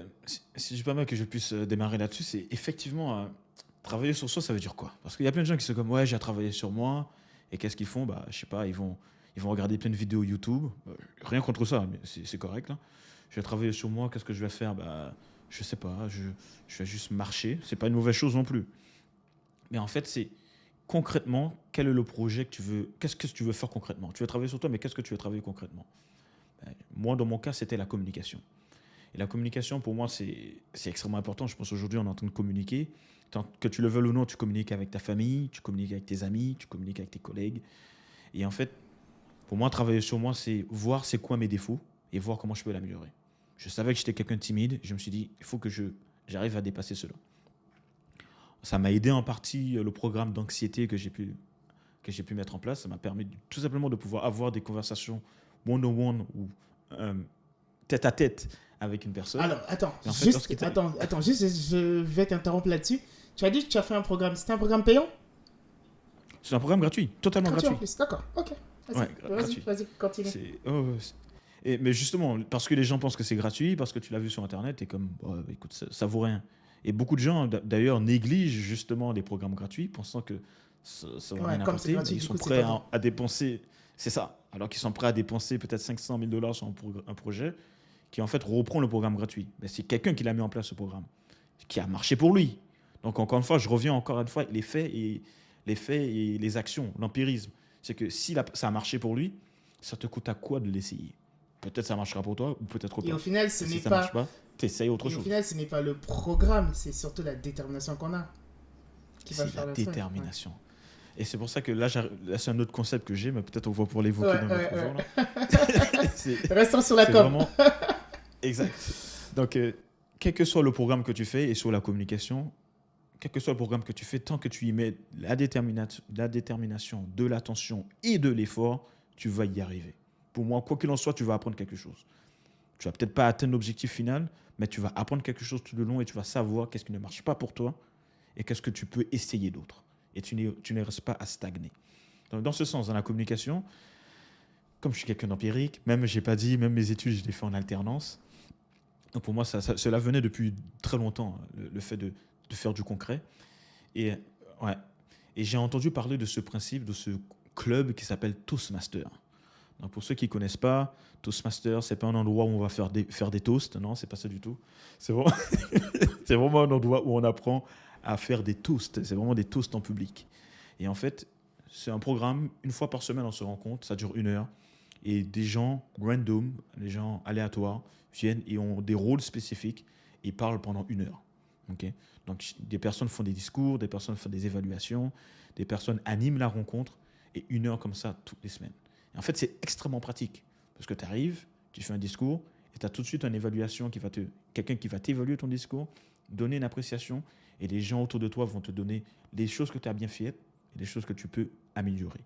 si je permets que je puisse démarrer là-dessus, c'est effectivement travailler sur soi, ça veut dire quoi? Parce qu'il y a plein de gens qui sont comme ouais, j'ai travaillé sur moi, et qu'est-ce qu'ils font? Bah, je sais pas, ils vont regarder plein de vidéos YouTube. Rien contre ça, mais c'est correct là. Je vais travailler sur moi, qu'est-ce que je vais faire? Bah, je sais pas, je vais juste marcher. C'est pas une mauvaise chose non plus. Mais en fait, c'est concrètement, quel est le projet que tu veux, qu'est-ce que tu veux faire concrètement? Tu veux travailler sur toi, mais qu'est-ce que tu veux travailler concrètement? Ben, moi, dans mon cas, c'était la communication. Et la communication, pour moi, c'est extrêmement important. Je pense aujourd'hui, on est en train de communiquer. Tant que tu le veuilles ou non, tu communiques avec ta famille, tu communiques avec tes amis, tu communiques avec tes collègues. Et en fait, pour moi, travailler sur moi, c'est voir c'est quoi mes défauts et voir comment je peux l'améliorer. Je savais que j'étais quelqu'un de timide. Je me suis dit, il faut que j'arrive à dépasser cela. Ça m'a aidé en partie le programme d'anxiété que j'ai pu mettre en place. Ça m'a permis tout simplement de pouvoir avoir des conversations one-on-one ou euh, tête à tête avec une personne. Alors, attends, Et en fait, juste, attends, juste, je vais t'interrompre là-dessus. Tu as dit que tu as fait un programme. C'était un programme payant? c'est un programme gratuit, totalement Gratuit en gratuit. plus, d'accord, ok. Ouais, Vas-y, gratuit. vas-y, continue. Mais justement, parce que les gens pensent que c'est gratuit, parce que tu l'as vu sur Internet, et comme, oh, écoute, ça vaut rien. Et beaucoup de gens, d'ailleurs, négligent justement les programmes gratuits, pensant que ça va rien comme c'est apporter, mais gratuit, ils du sont coup, c'est prêts pas bon. à dépenser, c'est ça, alors qu'ils sont prêts à dépenser peut-être 500 000 dollars sur un projet qui en fait reprend le programme gratuit. Mais c'est quelqu'un qui l'a mis en place, ce programme, qui a marché pour lui. Donc encore une fois, je reviens encore une fois, les faits et les actions, l'empirisme. C'est que si ça a marché pour lui, ça te coûte à quoi de l'essayer? Peut-être ça marchera pour toi ou peut-être Et pas. au final, Et si ça marche pas, t'essayes autre chose. ce n'est pas le programme, c'est surtout la détermination qu'on a qui va C'est la faire le truc. détermination. Et c'est pour ça que là, c'est un autre concept que j'ai, mais peut-être on va pouvoir l'évoquer Ouais, dans notre jour. Restons sur la C'est com. vraiment exact. Donc, quel que soit le programme que tu fais et sur la communication, quel que soit le programme que tu fais, tant que tu y mets la détermination, de l'attention et de l'effort, tu vas y arriver. Pour moi, quoi qu'il en soit, tu vas apprendre quelque chose. Tu vas peut-être pas atteindre l'objectif final, mais tu vas apprendre quelque chose tout le long et tu vas savoir qu'est-ce qui ne marche pas pour toi et qu'est-ce que tu peux essayer d'autre. Et tu ne restes pas à stagner. Donc, dans ce sens, dans la communication, comme je suis quelqu'un d'empirique, même mes études, je les fais en alternance. Donc pour moi, cela venait depuis très longtemps, le fait de faire du concret. Et, ouais. Et j'ai entendu parler de ce principe, de ce club qui s'appelle Toastmaster. Donc pour ceux qui ne connaissent pas, Toastmaster, ce n'est pas un endroit où on va faire des toasts. Non, ce n'est pas ça du tout. C'est vraiment, c'est vraiment un endroit où on apprend à faire des toasts. C'est vraiment des toasts en public. Et en fait, c'est un programme, une fois par semaine, on se rencontre, ça dure 1 heure. Et des gens random, des gens aléatoires, viennent et ont des rôles spécifiques et parlent pendant 1 heure. Okay? Donc, des personnes font des discours, des personnes font des évaluations, des personnes animent la rencontre, et 1 heure comme ça toutes les semaines. Et en fait, c'est extrêmement pratique, parce que tu arrives, tu fais un discours, et tu as tout de suite une évaluation, quelqu'un qui va t'évaluer ton discours, donner une appréciation, et les gens autour de toi vont te donner les choses que tu as bien faites et les choses que tu peux améliorer.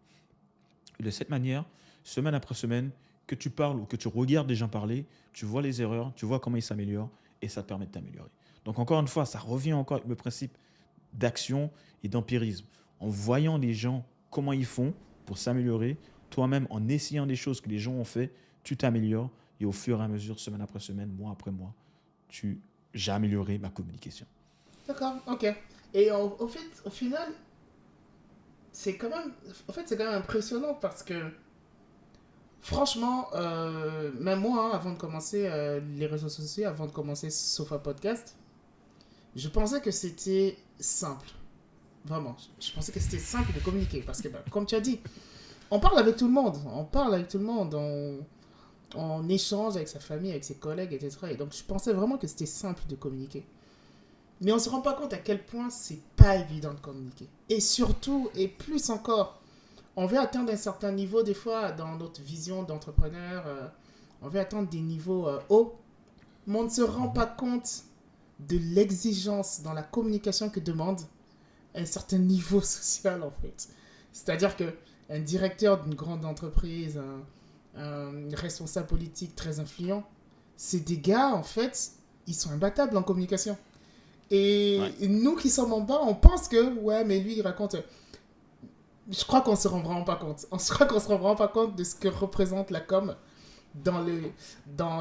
Et de cette manière, semaine après semaine, que tu parles ou que tu regardes des gens parler, tu vois les erreurs, tu vois comment ils s'améliorent et ça te permet de t'améliorer. Donc encore une fois, ça revient encore avec le principe d'action et d'empirisme. En voyant les gens, comment ils font pour s'améliorer, toi-même en essayant des choses que les gens ont fait, tu t'améliores et au fur et à mesure, semaine après semaine, mois après mois, j'ai amélioré ma communication. D'accord, ok. Et au final, c'est quand même impressionnant parce que franchement, même moi, avant de commencer les réseaux sociaux, avant de commencer Sofa Podcast, je pensais que c'était simple. Vraiment, je pensais que c'était simple de communiquer parce que, comme tu as dit, on parle avec tout le monde. On échange avec sa famille, avec ses collègues, etc. Et donc, je pensais vraiment que c'était simple de communiquer. Mais on ne se rend pas compte à quel point c'est pas évident de communiquer. Et surtout, et plus encore, on veut atteindre un certain niveau, des fois, dans notre vision d'entrepreneur, on veut atteindre des niveaux hauts, mais on ne se rend pas compte de l'exigence dans la communication que demande un certain niveau social, en fait. C'est-à-dire qu'un directeur d'une grande entreprise, un responsable politique très influent, c'est des gars, en fait, ils sont imbattables en communication. Et nous qui sommes en bas, on pense que, ouais, mais lui, il raconte. Je crois qu'on ne se rend vraiment pas compte. Je crois qu'on ne se rend vraiment pas compte de ce que représente la com dans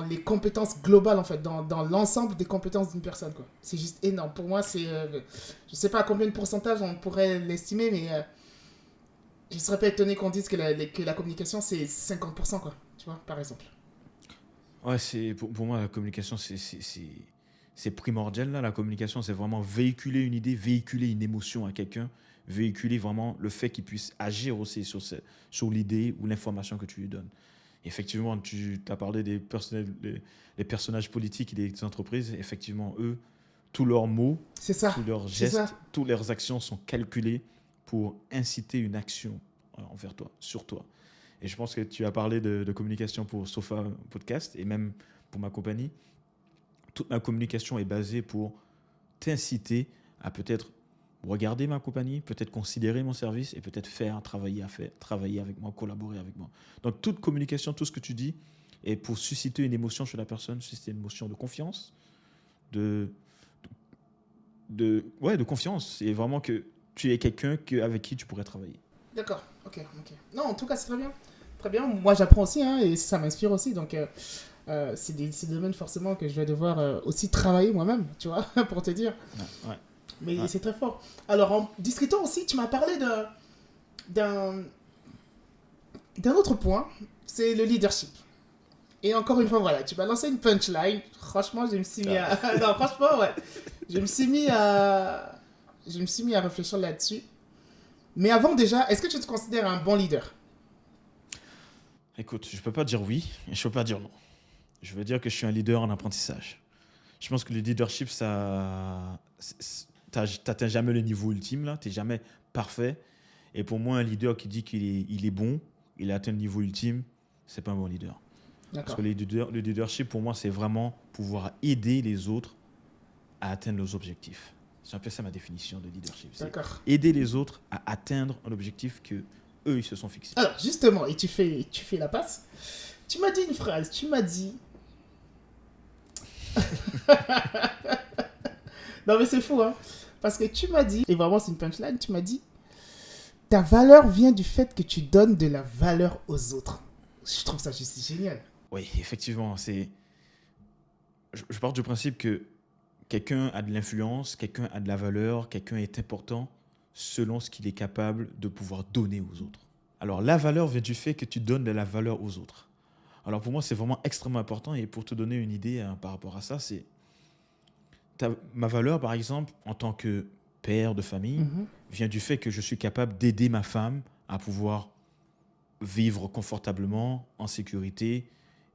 les compétences globales, en fait, dans l'ensemble des compétences d'une personne, quoi. C'est juste énorme. Pour moi, c'est. Je ne sais pas à combien de pourcentage on pourrait l'estimer, mais je ne serais pas étonné qu'on dise que la communication, c'est 50%, quoi. Tu vois, par exemple. Ouais, pour moi, la communication, c'est primordial. Là. La communication, c'est vraiment véhiculer une idée, véhiculer une émotion à quelqu'un, véhiculer vraiment le fait qu'il puisse agir aussi sur l'idée ou l'information que tu lui donnes. Effectivement, tu as parlé des personnages politiques et des entreprises. Effectivement, eux, tous leurs mots, tous leurs gestes, toutes leurs actions sont calculés pour inciter une action envers toi, sur toi. Et je pense que tu as parlé de communication pour Sofa Podcast et même pour ma compagnie. Toute ma communication est basée pour t'inciter à peut-être regarder ma compagnie, peut-être considérer mon service et peut-être travailler avec moi, collaborer avec moi. Donc toute communication, tout ce que tu dis est pour susciter une émotion chez la personne, susciter une émotion de confiance, de confiance. C'est vraiment que tu es quelqu'un avec qui tu pourrais travailler. D'accord, ok. Non, en tout cas, c'est très bien. Très bien, moi j'apprends aussi, hein, et ça m'inspire aussi. Donc c'est des domaines forcément que je vais devoir aussi travailler moi-même, tu vois, pour te dire. Ouais. Mais Ouais. c'est très fort. Alors, en discutant aussi, tu m'as parlé d'un d'un autre point, c'est le leadership. Et encore une fois, voilà, tu m'as lancé une punchline. Franchement, je me suis mis à... non, franchement, ouais. Je me suis mis à... Je me suis mis à réfléchir là-dessus. Mais avant déjà, est-ce que tu te considères un bon leader? Écoute, je peux pas dire oui et je peux pas dire non. Je veux dire que je suis un leader en apprentissage. Je pense que le leadership, ça, t'atteins jamais le niveau ultime là, t'es jamais parfait. Et pour moi, un leader qui dit qu'il est bon, il a atteint le niveau ultime, c'est pas un bon leader. Parce D'accord. que le leadership, pour moi, c'est vraiment pouvoir aider les autres à atteindre leurs objectifs. C'est un peu ça ma définition de leadership. C'est D'accord. aider les autres à atteindre un objectif que eux ils se sont fixés. Alors, justement, et tu fais la passe. Tu m'as dit une phrase. Tu m'as dit... Non, mais c'est fou, hein. Parce que tu m'as dit, et vraiment c'est une punchline, tu m'as dit, ta valeur vient du fait que tu donnes de la valeur aux autres. Je trouve ça juste génial. Oui, effectivement, je pars du principe que quelqu'un a de l'influence, quelqu'un a de la valeur, quelqu'un est important selon ce qu'il est capable de pouvoir donner aux autres. Alors, la valeur vient du fait que tu donnes de la valeur aux autres. Alors, pour moi, c'est vraiment extrêmement important. Et pour te donner une idée par rapport à ça, c'est ma valeur, par exemple, en tant que père de famille, Mhm. vient du fait que je suis capable d'aider ma femme à pouvoir vivre confortablement, en sécurité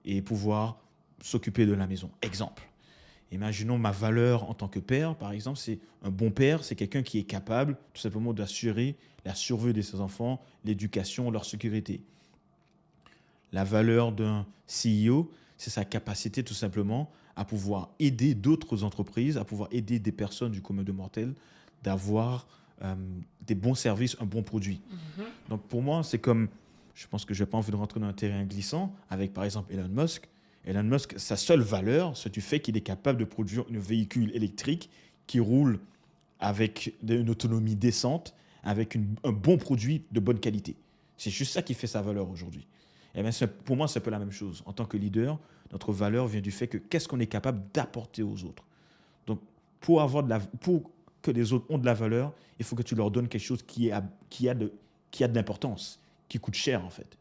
et pouvoir s'occuper de la maison. Exemple. Imaginons ma valeur en tant que père, par exemple, c'est un bon père, c'est quelqu'un qui est capable tout simplement d'assurer la survie de ses enfants, l'éducation, leur sécurité. La valeur d'un CEO, c'est sa capacité tout simplement à pouvoir aider d'autres entreprises, à pouvoir aider des personnes du commun de mortels, d'avoir des bons services, un bon produit. Mhm. Donc pour moi, c'est comme, je pense que je n'ai pas envie de rentrer dans un terrain glissant avec par exemple Elon Musk. Elon Musk, sa seule valeur, c'est du fait qu'il est capable de produire un véhicule électrique qui roule avec une autonomie décente, avec un bon produit de bonne qualité. C'est juste ça qui fait sa valeur aujourd'hui. Et bien, pour moi, c'est un peu la même chose. En tant que leader, notre valeur vient du fait que qu'est-ce qu'on est capable d'apporter aux autres. Donc, pour que les autres ont de la valeur, il faut que tu leur donnes quelque chose qui a de l'importance, qui coûte cher en fait.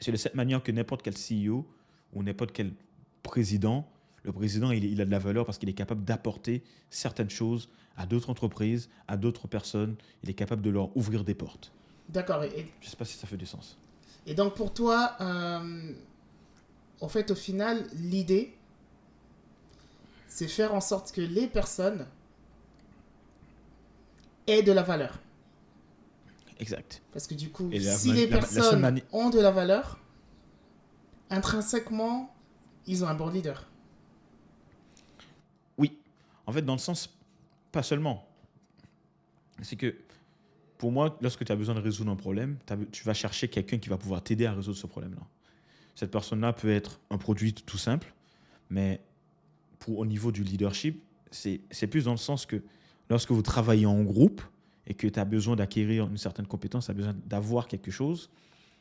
C'est de cette manière que n'importe quel CEO ou n'importe quel président, le président, il a de la valeur parce qu'il est capable d'apporter certaines choses à d'autres entreprises, à d'autres personnes. Il est capable de leur ouvrir des portes. D'accord. Je ne sais pas si ça fait du sens. Et donc pour toi, en fait, au final, l'idée, c'est faire en sorte que les personnes aient de la valeur. Exact. Parce que du coup, Et si les personnes ont de la valeur, intrinsèquement, ils ont un bon leader. Oui. En fait, dans le sens, pas seulement. C'est que, pour moi, lorsque tu as besoin de résoudre un problème, tu vas chercher quelqu'un qui va pouvoir t'aider à résoudre ce problème-là. Cette personne-là peut être un produit tout simple, mais au niveau du leadership, c'est plus dans le sens que lorsque vous travaillez en groupe et que tu as besoin d'acquérir une certaine compétence, tu as besoin d'avoir quelque chose,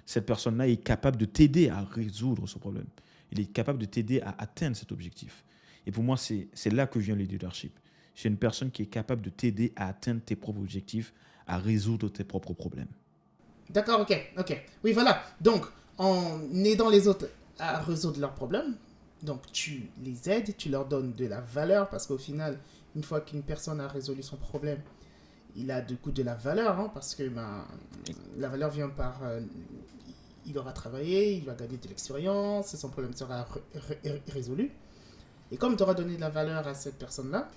cette personne-là est capable de t'aider à résoudre ce problème. Il est capable de t'aider à atteindre cet objectif. Et pour moi, c'est là que vient le leadership. C'est une personne qui est capable de t'aider à atteindre tes propres objectifs, à résoudre tes propres problèmes. D'accord, ok. Oui, voilà. Donc, en aidant les autres à résoudre leurs problèmes, donc tu les aides, tu leur donnes de la valeur, parce qu'au final, une fois qu'une personne a résolu son problème, il a du coup de la valeur, hein, parce que la valeur vient par... il aura travaillé, il va gagner de l'expérience, son problème sera résolu. Et comme tu auras donné de la valeur à cette personne-là,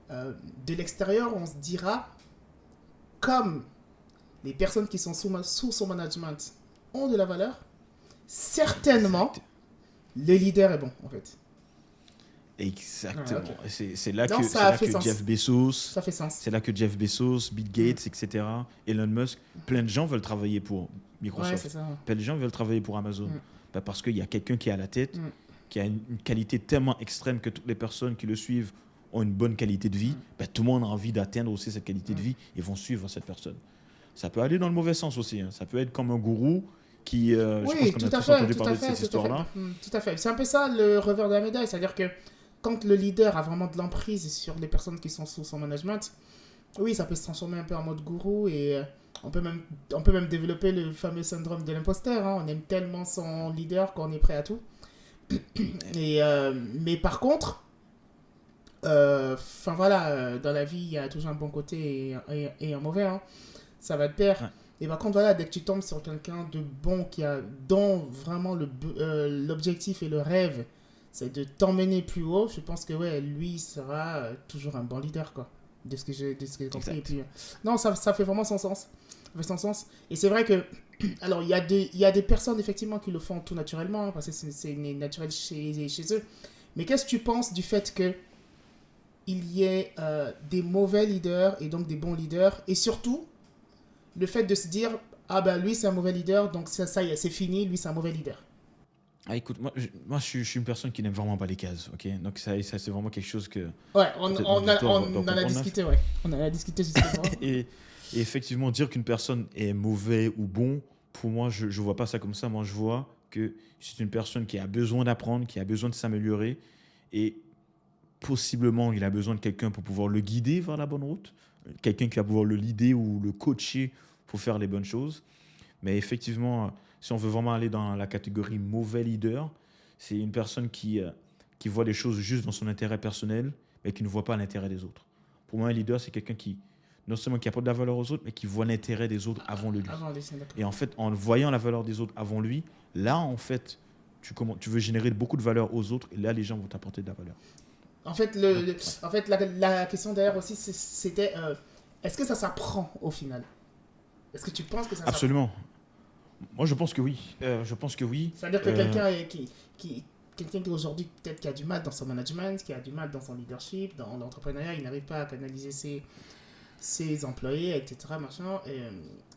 de l'extérieur, on se dira, comme les personnes qui sont sous son management ont de la valeur, certainement, Exact. le leader est bon, en fait. Exactement. Ah, ok. C'est là Non, que, ça c'est a là fait que sens. Jeff Bezos, Ça fait sens. c'est là que Jeff Bezos, Bill Gates, etc., Elon Musk, plein de gens veulent travailler pour Ouais, Microsoft. c'est ça. Plein de gens veulent travailler pour Amazon. Parce qu'il y a quelqu'un qui est à la tête, Mm. qui a une qualité tellement extrême que toutes les personnes qui le suivent ont une bonne qualité de vie. Tout le monde a envie d'atteindre aussi cette qualité de vie et vont suivre cette personne. Ça peut aller dans le mauvais sens aussi. Ça peut être comme un gourou qui, je pense Oui, qu'on tout a à tous fait, entendu tout à parler de fait, cette tout à fait. histoire-là. Tout à fait. C'est un peu ça le revers de la médaille, c'est-à-dire que quand le leader a vraiment de l'emprise sur les personnes qui sont sous son management, oui, ça peut se transformer un peu en mode gourou et on peut même développer le fameux syndrome de l'imposteur, hein. On aime tellement son leader qu'on est prêt à tout. Mais par contre, enfin voilà, dans la vie, il y a toujours un bon côté et un mauvais, hein. Ça va de pair. Ouais. Et par contre, voilà, dès que tu tombes sur quelqu'un de bon dont vraiment l'objectif et le rêve, c'est de t'emmener plus haut, je pense que ouais, lui sera toujours un bon leader, quoi. De ce que j'ai compris. Et Exact. puis, non, ça fait vraiment son sens. Ça fait son sens. Et c'est vrai que, alors, il y a des personnes, effectivement, qui le font tout naturellement, hein, parce que c'est naturel chez eux. Mais qu'est-ce que tu penses du fait que il y ait des mauvais leaders et donc des bons leaders, et surtout le fait de se dire ah ben lui c'est un mauvais leader donc ça y est c'est fini, lui c'est un mauvais leader. Ah, écoute, je suis une personne qui n'aime vraiment pas les cases, ok? Donc ça c'est vraiment quelque chose que Ouais, peut-être mon auditoire doit on en a comprendre. discuté, ouais, on en a discuté justement. Et, et effectivement, dire qu'une personne est mauvais ou bon, pour moi, je ne vois pas ça comme ça. Moi, je vois que c'est une personne qui a besoin d'apprendre, qui a besoin de s'améliorer. Et possiblement, il a besoin de quelqu'un pour pouvoir le guider vers la bonne route. Quelqu'un qui va pouvoir le leader ou le coacher pour faire les bonnes choses. Mais effectivement, si on veut vraiment aller dans la catégorie mauvais leader, c'est une personne qui voit les choses juste dans son intérêt personnel, mais qui ne voit pas l'intérêt des autres. Pour moi, un leader, c'est quelqu'un qui, non seulement qui apporte de la valeur aux autres, mais qui voit l'intérêt des autres avant le lui. Avant les d'accord. Et en fait, en voyant la valeur des autres avant lui, là, en fait, tu veux générer beaucoup de valeur aux autres, et là, les gens vont t'apporter de la valeur. En fait, en fait la question derrière aussi c'était est-ce que ça s'apprend au final? Est-ce que tu penses que ça s'apprend? Absolument. Moi, je pense que oui. Je pense que oui. C'est-à-dire que qui quelqu'un qui aujourd'hui peut-être qui a du mal dans son management, qui a du mal dans son leadership, dans l'entrepreneuriat, il n'arrive pas à canaliser ses employés, etc. Machin.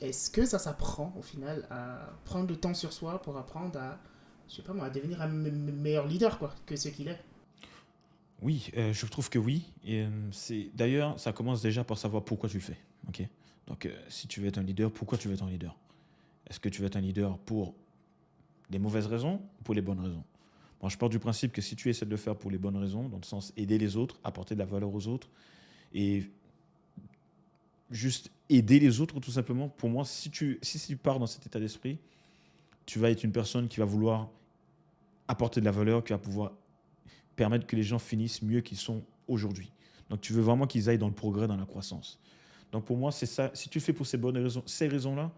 Est-ce que ça s'apprend au final à prendre le temps sur soi pour apprendre à, je sais pas moi, à devenir un meilleur leader quoi, que ce qu'il est? Oui, je trouve que oui. Et d'ailleurs, ça commence déjà par savoir pourquoi tu le fais. Ok. Donc, si tu veux être un leader, pourquoi tu veux être un leader? Est-ce que tu veux être un leader pour les mauvaises raisons ou pour les bonnes raisons? Moi, je pars du principe que si tu essaies de le faire pour les bonnes raisons, dans le sens aider les autres, apporter de la valeur aux autres, et juste aider les autres tout simplement, pour moi, si tu pars dans cet état d'esprit, tu vas être une personne qui va vouloir apporter de la valeur, qui va pouvoir permettre que les gens finissent mieux qu'ils sont aujourd'hui. Donc, tu veux vraiment qu'ils aillent dans le progrès, dans la croissance. Donc, pour moi, c'est ça. Si tu le fais pour ces bonnes raisons, ces raisons-là,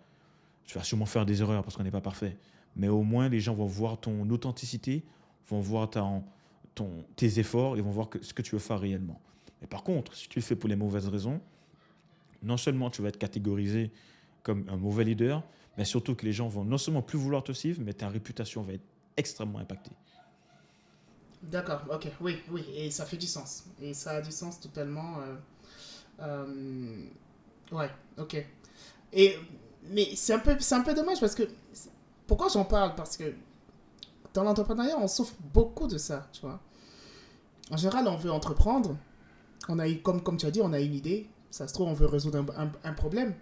tu vas sûrement faire des erreurs parce qu'on n'est pas parfait. Mais au moins, les gens vont voir ton authenticité, vont voir tes efforts et vont voir ce que tu veux faire réellement. Mais par contre, si tu le fais pour les mauvaises raisons, non seulement tu vas être catégorisé comme un mauvais leader, mais surtout que les gens vont non seulement plus vouloir te suivre, mais ta réputation va être extrêmement impactée. D'accord, ok, oui, oui, et ça fait du sens. Et ça a du sens totalement. Euh, ouais, ok. Et, mais c'est un peu dommage parce que. Pourquoi j'en parle? Parce que dans l'entrepreneuriat, on souffre beaucoup de ça, tu vois. En général, on veut entreprendre. Comme tu as dit, on a une idée. Ça se trouve, on veut résoudre un problème.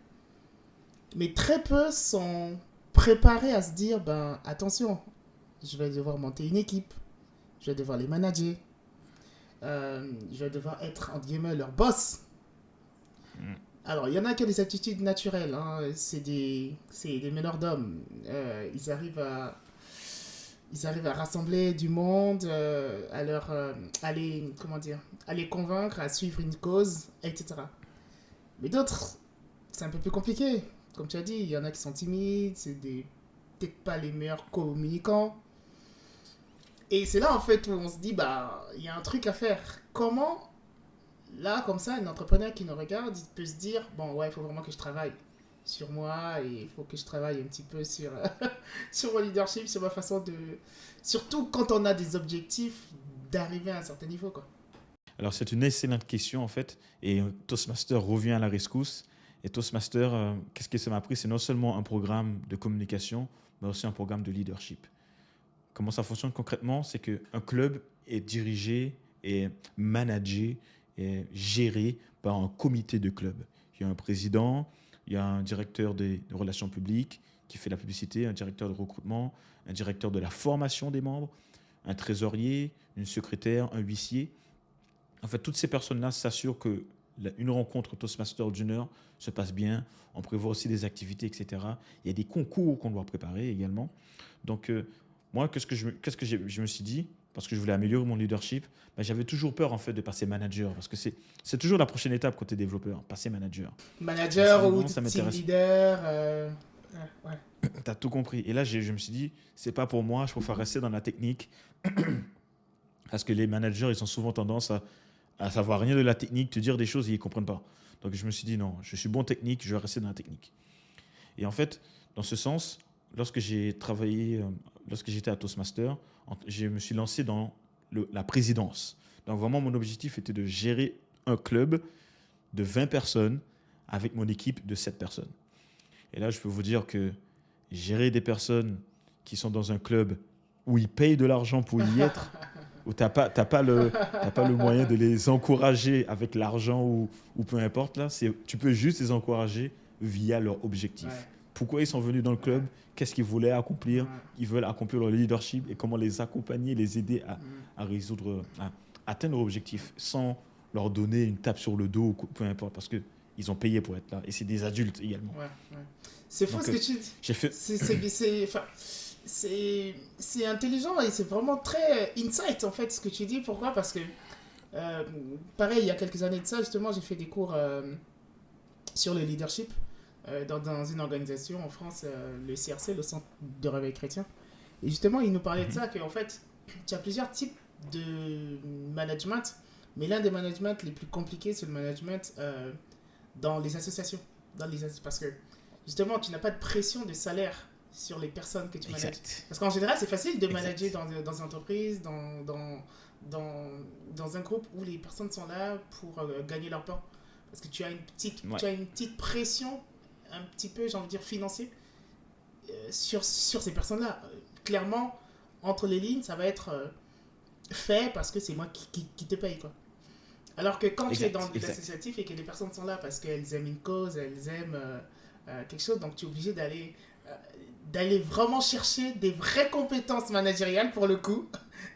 Mais très peu sont préparés à se dire, ben, attention, je vais devoir monter une équipe. Je vais devoir les manager. Je vais devoir être, entre guillemets, leur boss. Alors, il y en a qui ont des attitudes naturelles. Hein. C'est des meneurs d'hommes. Ils arrivent à rassembler du monde, à les, comment dire, à les convaincre, à suivre une cause, etc. Mais d'autres, c'est un peu plus compliqué. Comme tu as dit, il y en a qui sont timides, peut-être pas les meilleurs communicants. Et c'est là en fait où on se dit, bah, il y a un truc à faire. Comment, là, comme ça, un entrepreneur qui nous regarde, il peut se dire, bon, ouais, il faut vraiment que je travaille sur moi et il faut que je travaille un petit peu sur, sur mon leadership, sur ma façon de... Surtout quand on a des objectifs d'arriver à un certain niveau, quoi. Alors, c'est une excellente question, en fait. Et Toastmaster revient à la rescousse. Et Toastmaster, qu'est-ce que ça m'a appris? C'est non seulement un programme de communication, mais aussi un programme de leadership. Comment ça fonctionne concrètement? C'est qu'un club est dirigé et managé et géré par un comité de club. Il y a un président, il y a un directeur des relations publiques, qui fait la publicité, un directeur de recrutement, un directeur de la formation des membres, un trésorier, une secrétaire, un huissier. En fait, toutes ces personnes-là s'assurent que une rencontre Toastmaster Junior se passe bien. On prévoit aussi des activités, etc. Il y a des concours qu'on doit préparer également. Donc, moi, qu'est-ce que je me suis dit, parce que je voulais améliorer mon leadership, ben, j'avais toujours peur en fait de passer manager, parce que c'est toujours la prochaine étape côté développeur, passer manager. Manager ou Ça team m'intéresse. leader. Ouais. T'as tout compris. Et là, je me suis dit, c'est pas pour moi, je préfère rester dans la technique, parce que les managers, ils ont souvent tendance à savoir rien de la technique, te dire des choses et ils ne comprennent pas. Donc je me suis dit non, je suis bon technique, je vais rester dans la technique. Et en fait, dans ce sens, lorsque j'étais à Toastmaster, je me suis lancé dans la présidence. Donc vraiment, mon objectif était de gérer un club de 20 personnes avec mon équipe de 7 personnes. Et là, je peux vous dire que gérer des personnes qui sont dans un club où ils payent de l'argent pour y être, où tu n'as pas le moyen de les encourager avec l'argent ou peu importe, là, tu peux juste les encourager via leur objectif. Ouais. Pourquoi ils sont venus dans le club, qu'est-ce qu'ils voulaient accomplir, Ouais. ils veulent accomplir leur leadership et comment les accompagner, les aider à atteindre leur objectif sans leur donner une tape sur le dos ou peu importe, parce qu'ils ont payé pour être là. Et c'est des adultes également. Ouais. C'est fou. Donc, ce que tu dis. J'ai fait... C'est intelligent et c'est vraiment très insight en fait ce que tu dis. Pourquoi? Parce que pareil, il y a quelques années de ça, justement, j'ai fait des cours sur le leadership dans une organisation en France, le CRC, le Centre de Réveil Chrétien. Et justement, il nous parlait de ça, qu'en fait, tu as plusieurs types de management, mais l'un des managements les plus compliqués, c'est le management dans les associations. Parce que justement, tu n'as pas de pression de salaire sur les personnes que tu manages. Parce qu'en général, c'est facile de manager dans une entreprise, dans un groupe où les personnes sont là pour gagner leur pain. Parce que tu as une petite pression, un petit peu, j'ai envie de dire, financière sur ces personnes-là. Clairement, entre les lignes, ça va être fait parce que c'est moi qui te paye, quoi. Alors que quand tu es dans l'associatif et que les personnes sont là parce qu'elles aiment une cause, elles aiment quelque chose, donc tu es obligé d'aller vraiment chercher des vraies compétences managériales pour le coup,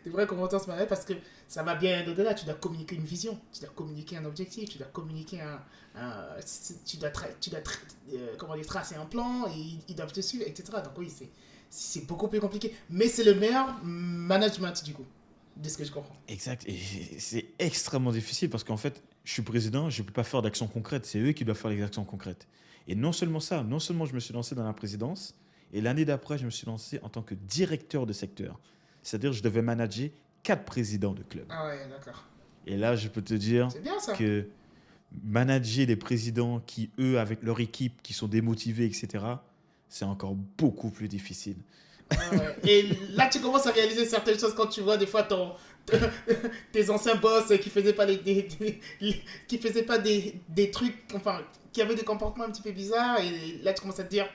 des vraies compétences managériales, parce que ça va bien au-delà. Tu dois communiquer une vision, tu dois communiquer un objectif, tu dois communiquer tu dois tracer un plan et ils doivent te suivre, etc. Donc oui, c'est beaucoup plus compliqué, mais c'est le meilleur management du coup, de ce que je comprends. Exact, et c'est extrêmement difficile parce qu'en fait, je suis président, je ne peux pas faire d'actions concrètes, c'est eux qui doivent faire les actions concrètes. Et non seulement ça, non seulement je me suis lancé dans la présidence, et l'année d'après, je me suis lancé en tant que directeur de secteur. C'est-à-dire, je devais manager 4 présidents de club. Ah ouais, d'accord. Et là, je peux te dire que manager des présidents qui, eux, avec leur équipe, qui sont démotivés, etc., c'est encore beaucoup plus difficile. Ah ouais. Et là, tu commences à réaliser certaines choses quand tu vois des fois tes anciens boss qui faisaient pas qui faisaient pas des trucs, enfin, qui avaient des comportements un petit peu bizarres. Et là, tu commences à te dire,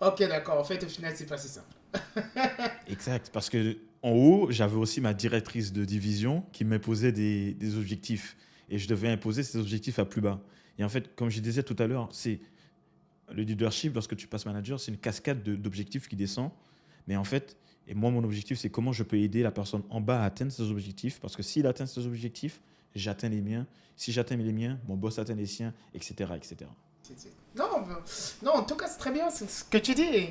ok, d'accord, en fait, au final, c'est pas si simple. Exact, parce que en haut, j'avais aussi ma directrice de division qui m'imposait des objectifs. Et je devais imposer ces objectifs à plus bas. Et en fait, comme je disais tout à l'heure, c'est le leadership, lorsque tu passes manager, c'est une cascade d'objectifs qui descend. Mais en fait, et moi, mon objectif, c'est comment je peux aider la personne en bas à atteindre ses objectifs. Parce que s'il atteint ses objectifs, j'atteins les miens. Si j'atteins les miens, mon boss atteint les siens, etc. etc. Non, en tout cas, c'est très bien ce que tu dis.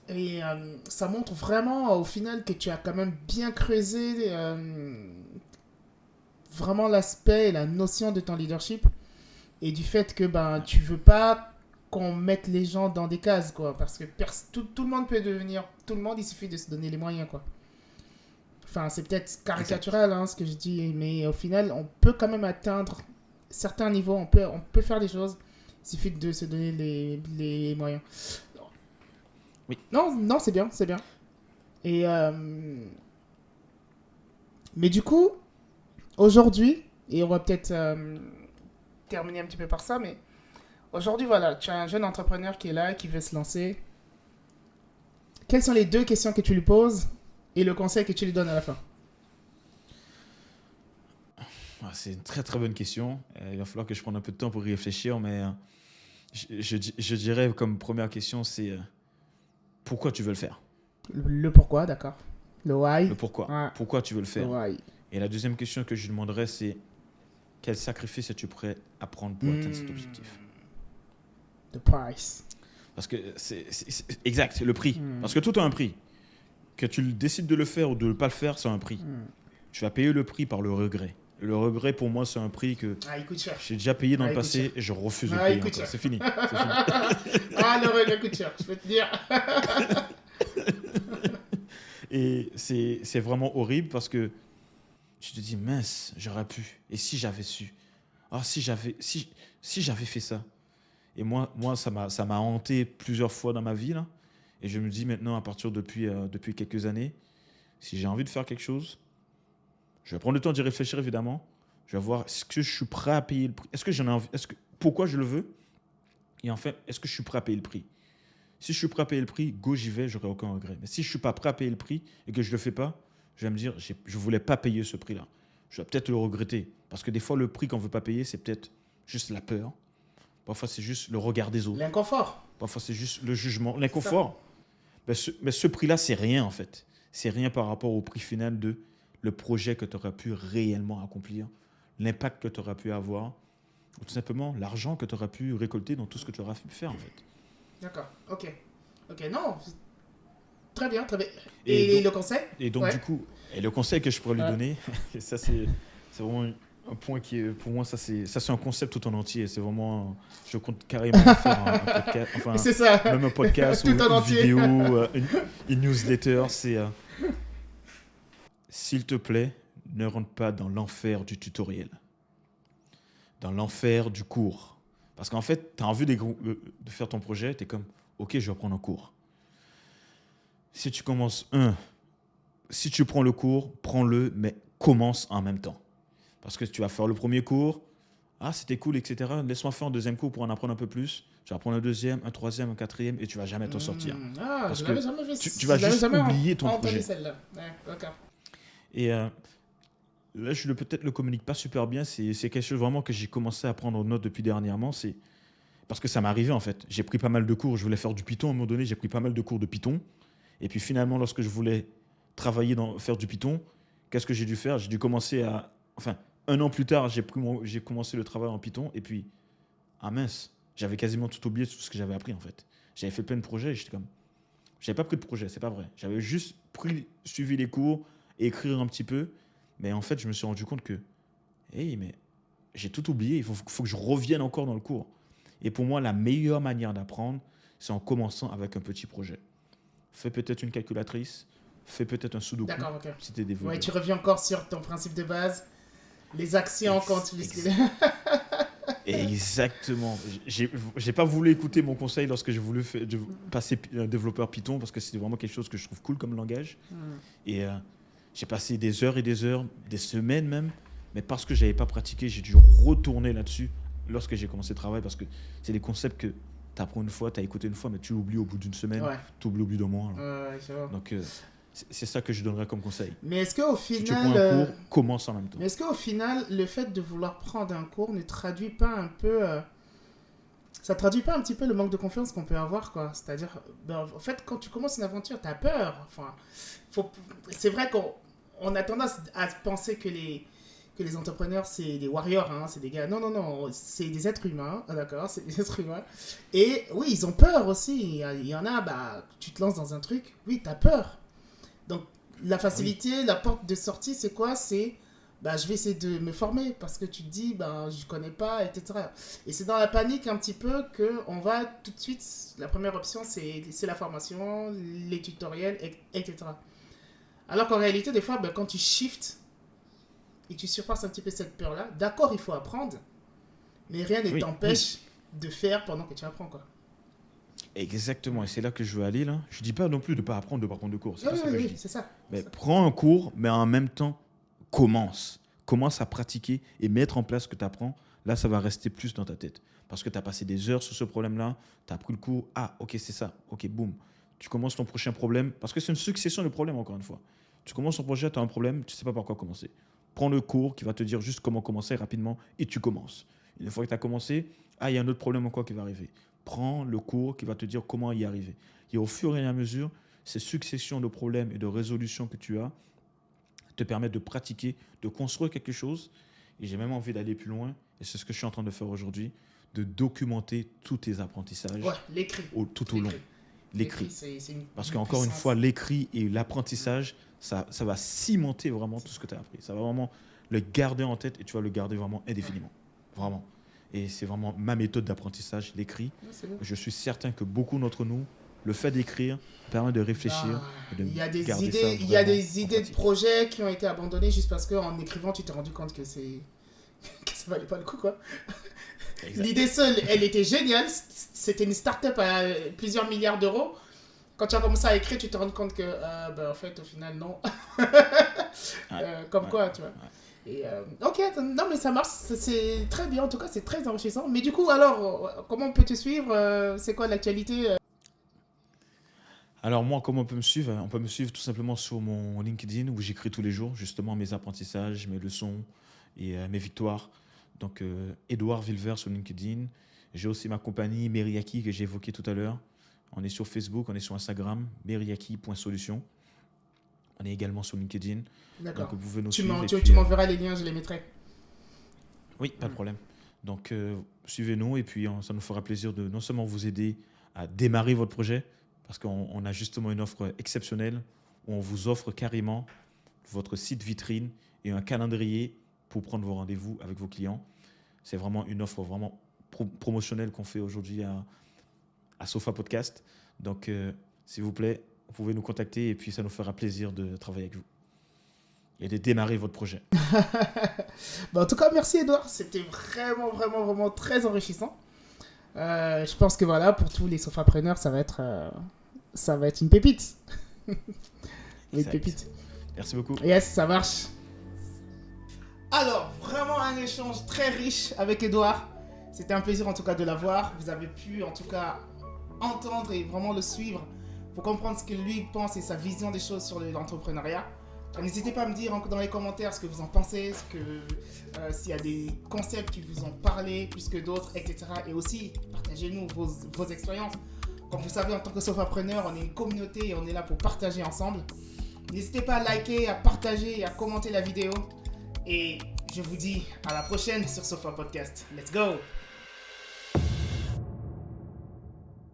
Et ça montre vraiment, au final, que tu as quand même bien creusé vraiment l'aspect et la notion de ton leadership. Et du fait que tu veux pas qu'on mette les gens dans des cases, quoi. Parce que tout le monde peut devenir... Tout le monde, il suffit de se donner les moyens, quoi. Enfin, c'est peut-être caricatural, hein, ce que je dis. Mais au final, on peut quand même atteindre certains niveaux. On peut faire des choses. Il suffit de se donner les moyens. Oui. Non, c'est bien. Et... Mais du coup, aujourd'hui, et on va peut-être terminer un petit peu par ça, mais... Aujourd'hui, voilà, tu as un jeune entrepreneur qui est là, qui veut se lancer. Quelles sont les 2 questions que tu lui poses et le conseil que tu lui donnes à la fin? C'est une très très bonne question. Il va falloir que je prenne un peu de temps pour y réfléchir, mais je dirais comme première question, c'est pourquoi tu veux le faire. Le pourquoi, d'accord. Le why. Le pourquoi. Ouais. Pourquoi tu veux le Le faire. why. Et la deuxième question que je lui demanderais, c'est quel sacrifice es-tu prêt à prendre pour atteindre cet objectif. The price. Parce que c'est exact, c'est le prix. Parce que tout a un prix. Que tu décides de le faire ou de ne pas le faire, c'est un prix. Tu vas payer le prix par le regret. Le regret, pour moi, c'est un prix que Il coûte cher. j'ai déjà payé dans le il coûte passé cher. et je refuse de Il payer coûte encore. cher. C'est fini. Le regret coûte cher, je peux te dire. Et c'est vraiment horrible parce que tu te dis, mince, j'aurais pu. Et si j'avais su. Si j'avais fait ça. Et moi ça m'a hanté plusieurs fois dans ma vie, là. Et je me dis maintenant, à partir depuis quelques années, si j'ai envie de faire quelque chose, je vais prendre le temps d'y réfléchir, évidemment. Je vais voir, est-ce que je suis prêt à payer le prix. Est-ce que j'en ai envie. Pourquoi je le veux. Et en fait, est-ce que je suis prêt à payer le prix. Si je suis prêt à payer le prix, go, j'y vais, j'aurai aucun regret. Mais si je ne suis pas prêt à payer le prix et que je ne le fais pas, je vais me dire, je ne voulais pas payer ce prix-là. Je vais peut-être le regretter. Parce que des fois, le prix qu'on ne veut pas payer, c'est peut-être juste la peur. Parfois, c'est juste le regard des autres. L'inconfort. Parfois, c'est juste le jugement, l'inconfort. Mais ce prix-là, c'est rien, en fait. C'est rien par rapport au prix final de le projet que tu auras pu réellement accomplir, l'impact que tu auras pu avoir, ou tout simplement l'argent que tu auras pu récolter dans tout ce que tu auras pu faire, en fait. D'accord, ok, non, très bien, très bien. Et donc, le conseil. Et donc, du coup, le conseil que je pourrais lui donner, et ça, c'est vraiment un point qui est, pour moi, ça c'est un concept tout en entier. C'est vraiment, je compte carrément faire un podcast, enfin, c'est ça. Même un podcast ou une vidéo, une newsletter. C'est, s'il te plaît, ne rentre pas dans l'enfer du tutoriel, dans l'enfer du cours. Parce qu'en fait, tu as envie de faire ton projet, tu es comme, ok, je vais prendre un cours. Si tu commences si tu prends le cours, prends-le, mais commence en même temps. Parce que tu vas faire le premier cours, c'était cool, etc. Laisse-moi faire un deuxième cours pour en apprendre un peu plus. Tu vas prendre un deuxième, un troisième, un quatrième, et tu vas jamais t'en sortir. Parce que tu vas juste oublier ton projet. D'accord. Et là, je peut-être le communique pas super bien. C'est quelque chose vraiment que j'ai commencé à prendre en note depuis dernièrement. C'est parce que ça m'est arrivé en fait. J'ai pris pas mal de cours. Je voulais faire du Python à un moment donné. J'ai pris pas mal de cours de Python. Et puis finalement, lorsque je voulais faire du Python, qu'est-ce que j'ai dû faire? J'ai dû commencer un an plus tard, j'ai commencé le travail en Python. Et puis, mince, j'avais quasiment tout oublié, tout ce que j'avais appris en fait. J'avais fait plein de projets et j'étais comme... J'avais pas pris de projet, c'est pas vrai. J'avais juste suivi les cours, écrire un petit peu. Mais en fait, je me suis rendu compte que, mais j'ai tout oublié, il faut que je revienne encore dans le cours. Et pour moi, la meilleure manière d'apprendre, c'est en commençant avec un petit projet. Fais peut-être une calculatrice, fais peut-être un sudoku. D'accord, ok. Si t'es développeur. Ouais, tu reviens encore sur ton principe de base, les actions quand tu les... Exactement. J'ai pas voulu écouter mon conseil lorsque j'ai voulu passer développeur Python parce que c'était vraiment quelque chose que je trouve cool comme langage. Et j'ai passé des heures et des heures, des semaines même, mais parce que j'avais pas pratiqué, j'ai dû retourner là-dessus lorsque j'ai commencé le travail parce que c'est des concepts que tu apprends une fois, tu as écouté une fois, mais tu l'oublies au bout d'une semaine, tu oublies au bout d'un mois. Donc, c'est ça que je donnerais comme conseil. Mais est-ce qu'au final... Si tu prends un cours, commence en même temps. Mais est-ce qu'au final, le fait de vouloir prendre un cours ne traduit pas un peu... ça traduit pas un petit peu le manque de confiance qu'on peut avoir, quoi? C'est-à-dire, en fait, quand tu commences une aventure, tu as peur. Enfin, c'est vrai qu'on a tendance à penser que les entrepreneurs, c'est des warriors, hein, c'est des gars. Non, c'est des êtres humains, d'accord, c'est des êtres humains. Et oui, ils ont peur aussi. Il y en a, tu te lances dans un truc, oui, tu as peur. Donc, la facilité, la porte de sortie, c'est quoi? C'est, je vais essayer de me former parce que tu te dis, je connais pas, etc. Et c'est dans la panique un petit peu qu'on va tout de suite, la première option, c'est la formation, les tutoriels, etc. Alors qu'en réalité, des fois, quand tu shifts, et tu surpasses un petit peu cette peur-là, d'accord, il faut apprendre, mais rien ne t'empêche de faire pendant que tu apprends, quoi. Exactement, et c'est là que je veux aller, là. Je dis pas non plus de pas apprendre de cours, c'est pas ça que je dis. C'est ça. Mais prends un cours, mais en même temps, commence à pratiquer et mettre en place ce que tu apprends. Là, ça va rester plus dans ta tête. Parce que tu as passé des heures sur ce problème-là, tu as pris le cours, ok, c'est ça, ok, boum. Tu commences ton prochain problème, parce que c'est une succession de problèmes, encore une fois. Tu commences ton projet, tu as un problème, tu ne sais pas par quoi commencer. Prends le cours qui va te dire juste comment commencer rapidement et tu commences. Une fois que tu as commencé, il y a un autre problème encore qui va arriver. prends le cours qui va te dire comment y arriver. Et au fur et à mesure, ces successions de problèmes et de résolutions que tu as te permettent de pratiquer, de construire quelque chose. Et j'ai même envie d'aller plus loin, et c'est ce que je suis en train de faire aujourd'hui, de documenter tous tes apprentissages l'écrit. Tout au long. L'écrit. C'est Parce qu'encore une fois, l'écrit et l'apprentissage, ça va cimenter vraiment tout ce que tu as appris. Ça va vraiment le garder en tête et tu vas le garder vraiment indéfiniment. Vraiment. Et c'est vraiment ma méthode d'apprentissage, l'écrit. Je suis certain que beaucoup d'entre nous, le fait d'écrire permet de réfléchir. Et de il y a des garder idées, ça il y a des vraiment idées en de pratique. projets qui ont été abandonnés juste parce qu'en écrivant, tu t'es rendu compte que ça valait pas le coup, quoi. Exact. L'idée seule, elle était géniale. C'était une start-up à plusieurs milliards d'euros. Quand tu as commencé à écrire, tu te rends compte que, en fait, au final, non. Quoi, tu vois. Et, ok, non, mais ça marche. C'est très bien. En tout cas, c'est très enrichissant. Mais du coup, alors, comment on peut te suivre? C'est quoi l'actualité? Alors moi, comment on peut me suivre? On peut me suivre tout simplement sur mon LinkedIn où j'écris tous les jours justement mes apprentissages, mes leçons et mes victoires. Donc Edouard Villevert sur LinkedIn. J'ai aussi ma compagnie Meriaki que j'ai évoquée tout à l'heure. On est sur Facebook, on est sur Instagram, meriaki.solution. On est également sur LinkedIn. D'accord. Donc vous pouvez nous Tu suivre. tu m'enverras les liens, je les mettrai. Oui, pas de problème. Donc suivez-nous et puis ça nous fera plaisir de non seulement vous aider à démarrer votre projet, parce qu'on a justement une offre exceptionnelle où on vous offre carrément votre site vitrine et un calendrier pour prendre vos rendez-vous avec vos clients. C'est vraiment une offre vraiment promotionnelle qu'on fait aujourd'hui à Sofa Podcast. Donc, s'il vous plaît, vous pouvez nous contacter et puis ça nous fera plaisir de travailler avec vous et de démarrer votre projet. En tout cas, merci Edouard. C'était vraiment, vraiment, vraiment très enrichissant. Je pense que voilà, pour tous les sofapreneurs, ça va être une pépite. Une pépite. Merci beaucoup. Yes, ça marche. Alors, vraiment un échange très riche avec Edouard. C'était un plaisir en tout cas de l'avoir. Vous avez pu en tout cas entendre et vraiment le suivre pour comprendre ce que lui pense et sa vision des choses sur l'entrepreneuriat. N'hésitez pas à me dire dans les commentaires ce que vous en pensez, s'il y a des concepts qui vous ont parlé plus que d'autres, etc. Et aussi, partagez-nous vos expériences. Comme vous savez, en tant que sofapreneur, on est une communauté et on est là pour partager ensemble. N'hésitez pas à liker, à partager et à commenter la vidéo. Et je vous dis à la prochaine sur Sofa Podcast. Let's go!